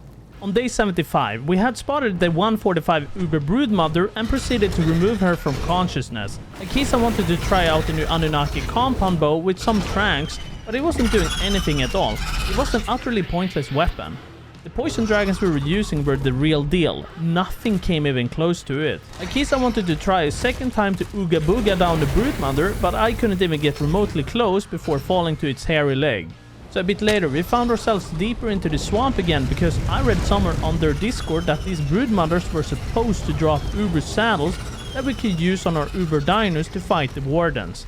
On day 75, we had spotted the 145 Uber Broodmother and proceeded to remove her from consciousness. Akisa wanted to try out the new Annunaki compound bow with some tranks, but it wasn't doing anything at all. It was an utterly pointless weapon. The poison dragons we were using were the real deal. Nothing came even close to it. Akisa wanted to try a second time to Ooga Booga down the Broodmother, but I couldn't even get remotely close before falling to its hairy leg. So a bit later, we found ourselves deeper into the swamp again because I read somewhere on their Discord that these Broodmothers were supposed to drop Uber saddles, that we could use on our Uber Dinos to fight the Wardens.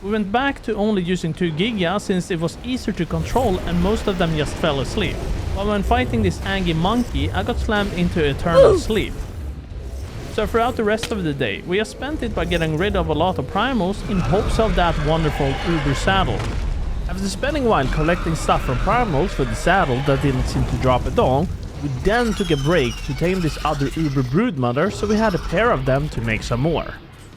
We went back to only using 2 Giga since it was easier to control and most of them just fell asleep. But when fighting this angry monkey, I got slammed into eternal sleep. So throughout the rest of the day, we have spent it by getting rid of a lot of primals in hopes of that wonderful Uber saddle. After spending a while collecting stuff from primals for the saddle that didn't seem to drop at all, we then took a break to tame this other Uber broodmother, so we had a pair of them to make some more.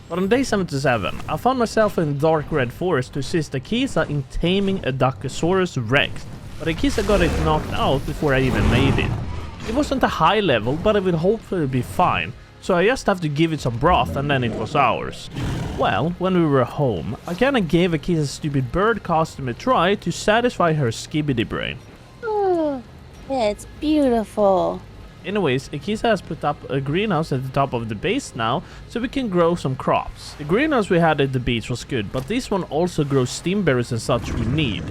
But on day 77, I found myself in the dark red forest to assist Akisa in taming a Dacosaurus Rex, but Akisa got it knocked out before I even made it. It wasn't a high level, but it would hopefully be fine, so I just have to give it some broth and then it was ours. Well, when we were home, I kinda gave Akisa's stupid bird costume a try to satisfy her skibbity brain. Oh, it's beautiful. Anyways, Akisa has put up a greenhouse at the top of the base now, so we can grow some crops. The greenhouse we had at the beach was good, but this one also grows steamberries and such we need.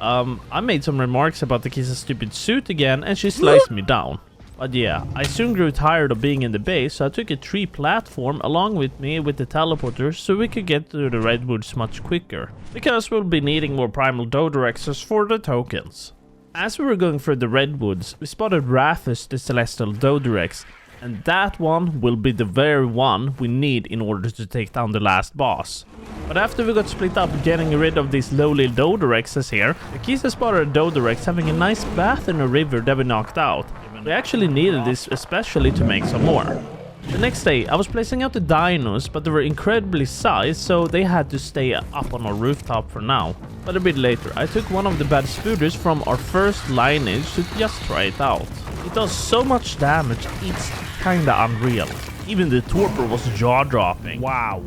I made some remarks about Akisa's stupid suit again, and she sliced me down. But yeah, I soon grew tired of being in the base, so I took a tree platform along with me with the teleporter so we could get to the redwoods much quicker. Because we'll be needing more primal Dodorexes for the tokens. As we were going through the redwoods, we spotted Raphus, the celestial Dodorex, and that one will be the very one we need in order to take down the last boss. But after we got split up getting rid of these lowly Dodorexes here, Akisa spotted a Dodorex having a nice bath in a river that we knocked out. We actually needed this especially to make some more. The next day, I was placing out the Dinos, but they were incredibly sized, so they had to stay up on our rooftop for now. But a bit later, I took one of the bad spooters from our first lineage to just try it out. It does so much damage, it's kinda unreal. Even the torpor was jaw-dropping. Wow.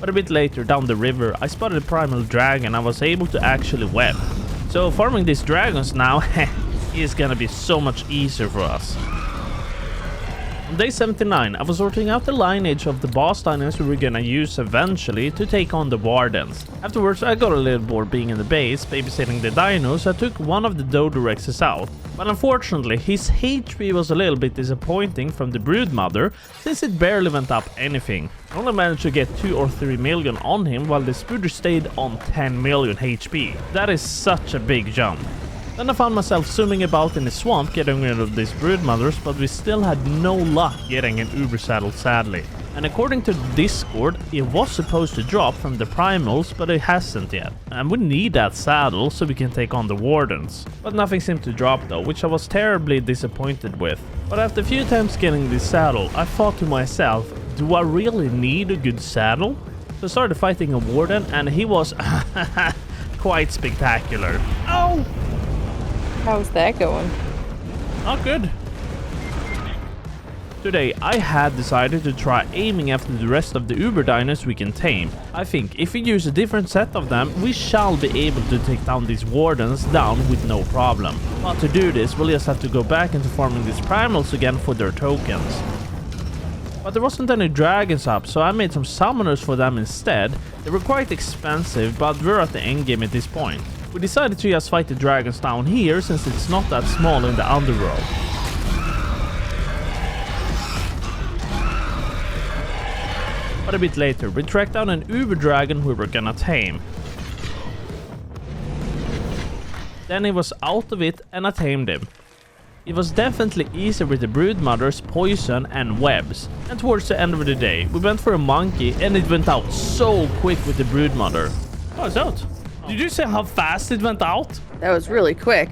But a bit later, down the river, I spotted a primal dragon I was able to actually web. So farming these dragons now is gonna be so much easier for us. On day 79, I was sorting out the lineage of the boss dinos we were gonna use eventually to take on the Wardens. Afterwards, I got a little bored being in the base, babysitting the dinos, so I took one of the Dodorexes out. But unfortunately, his HP was a little bit disappointing from the broodmother, since it barely went up anything. I only managed to get 2 or 3 million on him, while the spooter stayed on 10 million HP. That is such a big jump. Then I found myself zooming about in the swamp getting rid of these broodmothers, but we still had no luck getting an Uber saddle sadly. And according to the Discord, it was supposed to drop from the primals, but it hasn't yet. And we need that saddle so we can take on the Wardens. But nothing seemed to drop though, which I was terribly disappointed with. But after a few times getting this saddle, I thought to myself, do I really need a good saddle? So I started fighting a Warden and he was quite spectacular. Oh! How's that going? Not good. Today, I had decided to try aiming after the rest of the Uber Dinos we can tame. I think if we use a different set of them, we shall be able to take down these Wardens down with no problem. But to do this, we'll just have to go back into farming these primals again for their tokens. But there wasn't any dragons up, so I made some summoners for them instead. They were quite expensive, but we're at the endgame at this point. We decided to just fight the dragons down here since it's not that small in the underworld. But a bit later, we tracked down an Uber dragon we were gonna tame. Then he was out of it and I tamed him. It was definitely easier with the broodmothers, poison and webs. And towards the end of the day, we went for a monkey and it went out so quick with the broodmother. Oh, it's out. Did you say how fast it went out? That was really quick.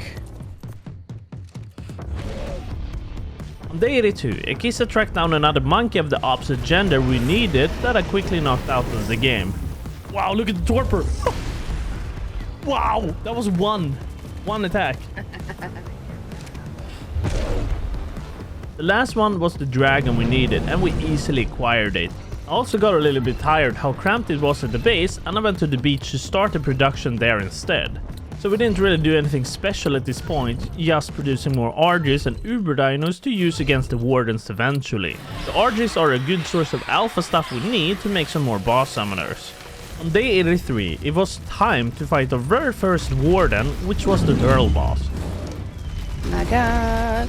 On day 82, Akisa tracked down another monkey of the opposite gender we needed that I quickly knocked out of the game. Wow, look at the torpor! Wow, that was one attack. The last one was the dragon we needed and we easily acquired it. I also got a little bit tired how cramped it was at the base and I went to the beach to start the production there instead. So we didn't really do anything special at this point, just producing more RGs and Uber Dinos to use against the Wardens eventually. The RGs are a good source of alpha stuff we need to make some more boss summoners. On day 83, it was time to fight the very first Warden, which was the turtle boss. My god,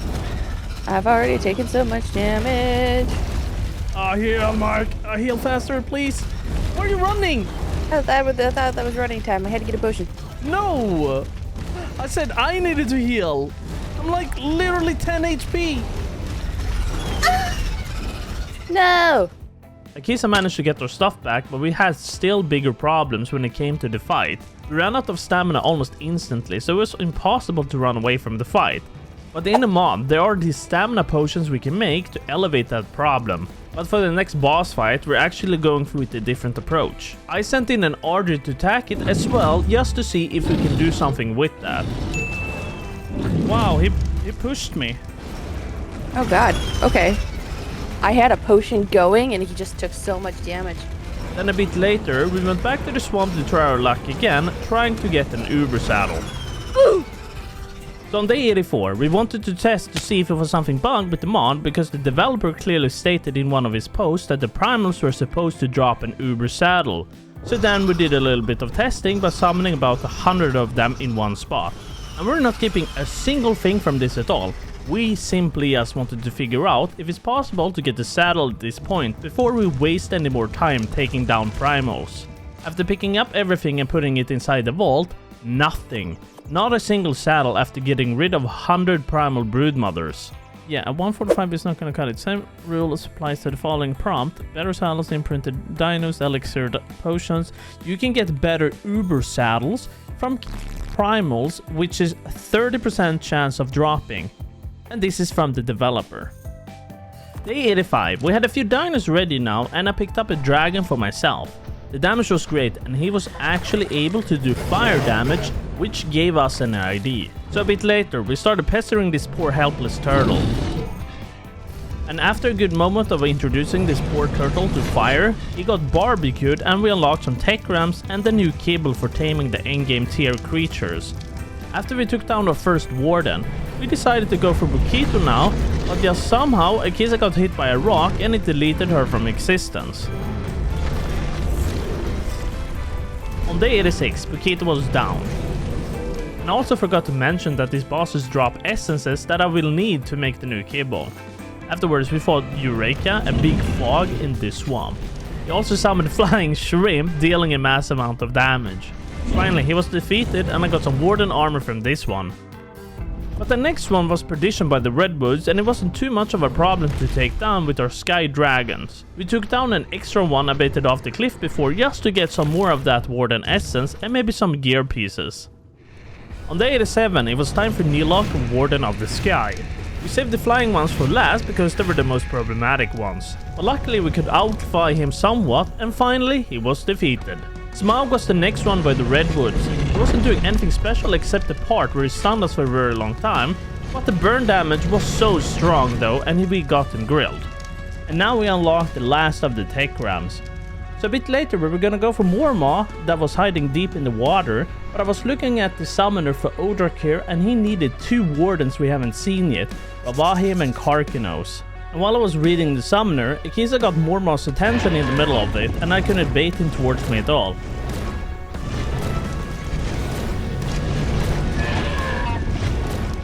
I've already taken so much damage. Heal, Mark. Heal faster, please. Where are you running? I thought that was running time. I had to get a potion. No! I said I needed to heal. I'm like literally 10 HP. No! Akisa managed to get our stuff back, but we had still bigger problems when it came to the fight. We ran out of stamina almost instantly, so it was impossible to run away from the fight. But in the mod, there are these stamina potions we can make to elevate that problem. But for the next boss fight, we're actually going with a different approach. I sent in an Archer to attack it as well, just to see if we can do something with that. Wow, he pushed me. Oh god, okay. I had a potion going and he just took so much damage. Then a bit later, we went back to the swamp to try our luck again, trying to get an Uber saddle. Ooh. So on day 84, we wanted to test to see if it was something bugged with the mod, because the developer clearly stated in one of his posts that the primals were supposed to drop an Uber saddle. So then we did a little bit of testing by summoning about 100 of them in one spot. And we're not keeping a single thing from this at all. We simply just wanted to figure out if it's possible to get the saddle at this point before we waste any more time taking down primals. After picking up everything and putting it inside the vault, nothing. Not a single saddle after getting rid of 100 primal broodmothers. Yeah, a 145 is not gonna cut it. Same rule applies to the following prompt. Better saddles, imprinted dinos, elixir potions. You can get better Uber saddles from primals, which is 30% chance of dropping. And this is from the developer. Day 85. We had a few dinos ready now, and I picked up a dragon for myself. The damage was great, and he was actually able to do fire damage, which gave us an ID. So a bit later, we started pestering this poor helpless turtle. And after a good moment of introducing this poor turtle to fire, he got barbecued, and we unlocked some tech ramps and the new kibble for taming the endgame tier creatures. After we took down our first warden, we decided to go for Bokito now, but just somehow Akisa got hit by a rock and it deleted her from existence. On day 86, Bokito was down. And I also forgot to mention that these bosses drop essences that I will need to make the new kibble. Afterwards we fought Eureka, a big fog in this swamp. He also summoned flying shrimp, dealing a mass amount of damage. Finally, he was defeated and I got some warden armor from this one. But the next one was perdition by the redwoods, and it wasn't too much of a problem to take down with our sky dragons. We took down an extra one I baited off the cliff before just to get some more of that warden essence and maybe some gear pieces. On day 87, it was time for Niloc, Warden of the Sky. We saved the flying ones for last because they were the most problematic ones. But luckily we could outfly him somewhat, and finally he was defeated. Zmey was the next one by the redwoods. He wasn't doing anything special except the part where he stunned us for a very long time, but the burn damage was so strong though, and we got him grilled. And now we unlocked the last of the tech rams. So a bit later we were gonna go for more Maw that was hiding deep in the water, but I was looking at the summoner for Odracir and he needed 2 wardens we haven't seen yet, Ravahim and Karkinos. And while I was reading the summoner, Akisa got more Maw's attention in the middle of it, and I couldn't bait him towards me at all.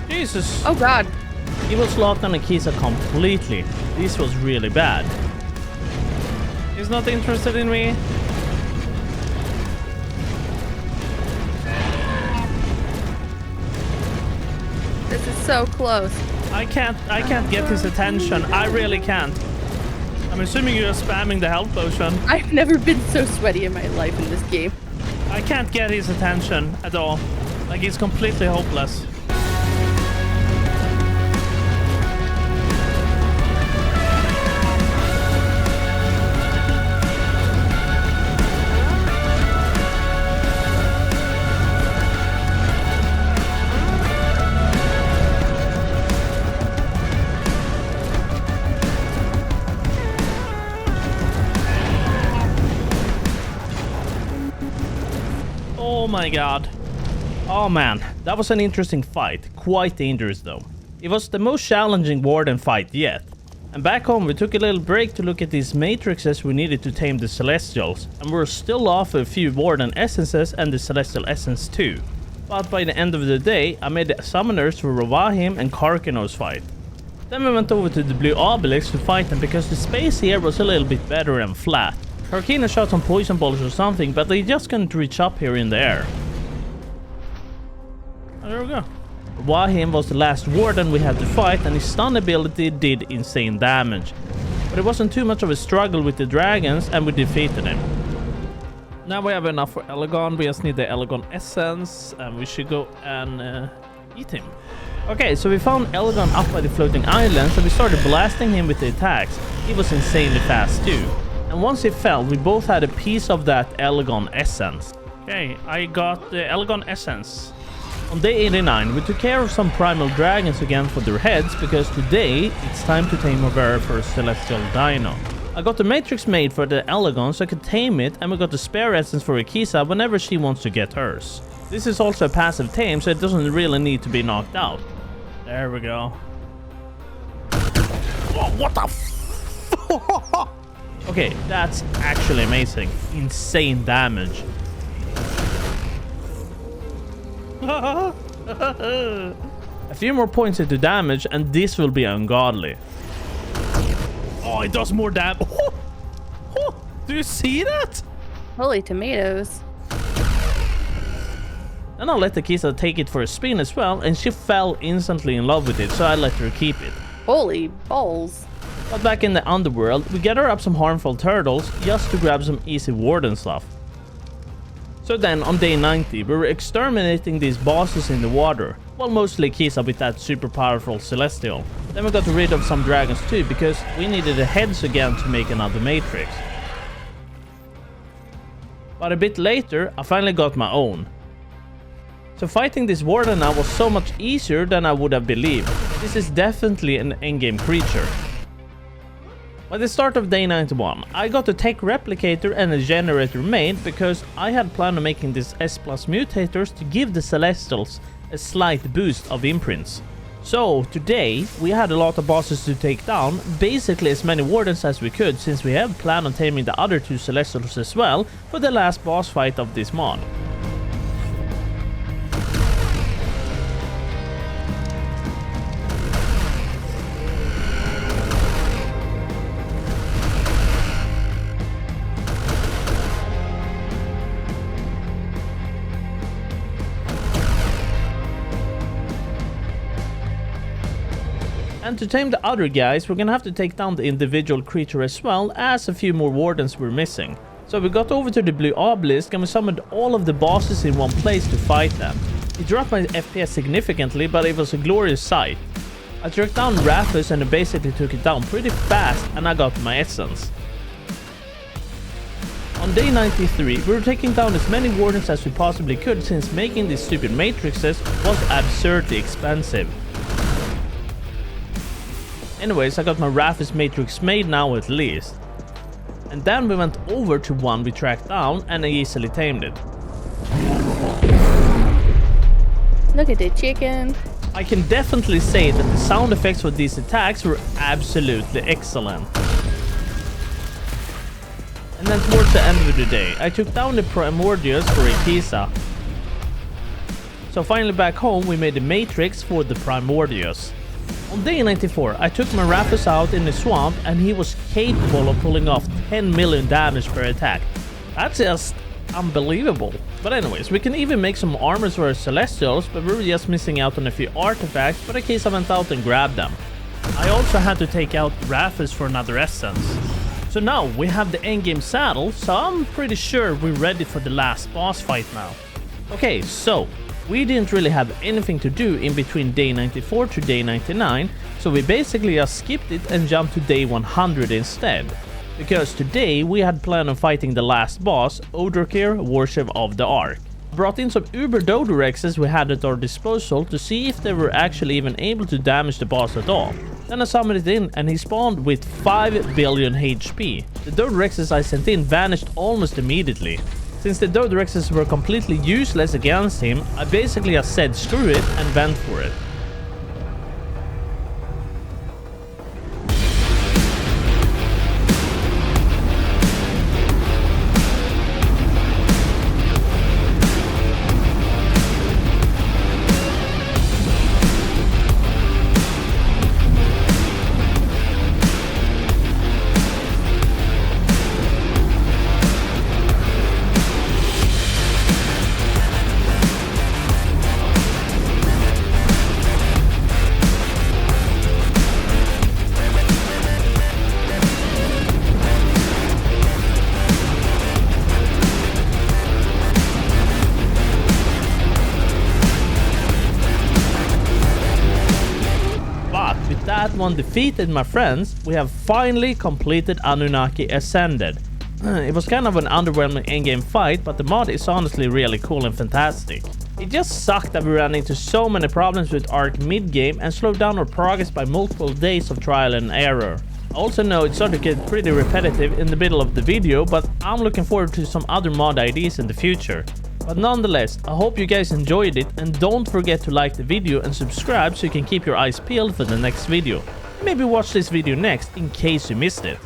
Jesus! Oh god. He was locked on Akisa completely. This was really bad. He's not interested in me. This is so close. I can't get his attention. I really can't. I'm assuming you're spamming the health potion. I've never been so sweaty in my life in this game. I can't get his attention at all. Like, he's completely hopeless. Oh my god. Oh man, that was an interesting fight. Quite dangerous though. It was the most challenging warden fight yet. And back home we took a little break to look at these matrices we needed to tame the Celestials. And we're still off a few warden essences and the Celestial essence too. But by the end of the day, I made the summoners for Ravahim and Karkinos fight. Then we went over to the blue obelisk to fight them because the space here was a little bit better and flat. Karkina shot some poison balls or something, but they just couldn't reach up here in the air. Oh, there we go. Wahim was the last warden we had to fight, and his stun ability did insane damage. But it wasn't too much of a struggle with the dragons, and we defeated him. Now we have enough for Elegon. We just need the Elegon essence, and we should go and eat him. Okay, so we found Elegon up by the floating islands, and we started blasting him with the attacks. He was insanely fast too. And once he fell, we both had a piece of that Elegon essence. Okay, I got the Elegon essence. On day 89, we took care of some primal dragons again for their heads, because today it's time to tame our very first celestial dino. I got the matrix made for the Elegon so I could tame it, and we got the spare essence for Akisa whenever she wants to get hers. This is also a passive tame, so it doesn't really need to be knocked out. There we go. Whoa, what the f- Okay, that's actually amazing. Insane damage. A few more points into damage and this will be ungodly. Oh, it does more damage. Do you see that? Holy tomatoes. And I let Akisa take it for a spin as well, and she fell instantly in love with it, so I let her keep it. Holy balls. But back in the underworld, we gather up some harmful turtles just to grab some easy warden stuff. So then, on day 90, we were exterminating these bosses in the water. Well, mostly Akisa with that super powerful celestial. Then we got rid of some dragons too, because we needed the heads again to make another matrix. But a bit later, I finally got my own. So fighting this warden now was so much easier than I would have believed. This is definitely an endgame creature. By the start of day 91, I got a tech replicator and a generator made because I had planned on making these S+ mutators to give the Celestials a slight boost of imprints. So today we had a lot of bosses to take down, basically as many wardens as we could, since we had planned on taming the other two Celestials as well for the last boss fight of this mod. And to tame the other guys, we're gonna have to take down the individual creature as well, as a few more wardens were missing. So we got over to the blue obelisk and we summoned all of the bosses in one place to fight them. It dropped my FPS significantly, but it was a glorious sight. I tracked down Raphus and I basically took it down pretty fast, and I got my essence. On day 93, we were taking down as many wardens as we possibly could, since making these stupid matrices was absurdly expensive. Anyways, I got my Raphus matrix made now at least. And then we went over to one we tracked down and I easily tamed it. Look at the chicken. I can definitely say that the sound effects for these attacks were absolutely excellent. And then towards the end of the day, I took down the Primordials for Akisa. So finally back home, we made the matrix for the Primordials. On day 94, I took my Raphus out in the swamp and he was capable of pulling off 10 million damage per attack. That's just unbelievable. But anyways, we can even make some armors for our Celestials, but we were just missing out on a few artifacts, but in case I went out and grabbed them. I also had to take out Raphus for another essence. So now we have the endgame saddle, so I'm pretty sure we're ready for the last boss fight now. Okay, so we didn't really have anything to do in between day 94 to day 99, so we basically just skipped it and jumped to day 100 instead. Because today we had planned on fighting the last boss, Odracir, warchief of the Ark. Brought in some uber dodorexes we had at our disposal to see if they were actually even able to damage the boss at all. Then I summoned it in and he spawned with 5 billion HP. The dodorexes I sent in vanished almost immediately. Since the dodorexes were completely useless against him, I basically just said screw it and went for it. that one defeated my friends, we have finally completed Annunaki Ascended. It was kind of an underwhelming endgame fight, but the mod is honestly really cool and fantastic. It just sucked that we ran into so many problems with Ark mid-game and slowed down our progress by multiple days of trial and error. I also know it started to get pretty repetitive in the middle of the video, but I'm looking forward to some other mod ideas in the future. But nonetheless, I hope you guys enjoyed it, and don't forget to like the video and subscribe so you can keep your eyes peeled for the next video. Maybe watch this video next in case you missed it.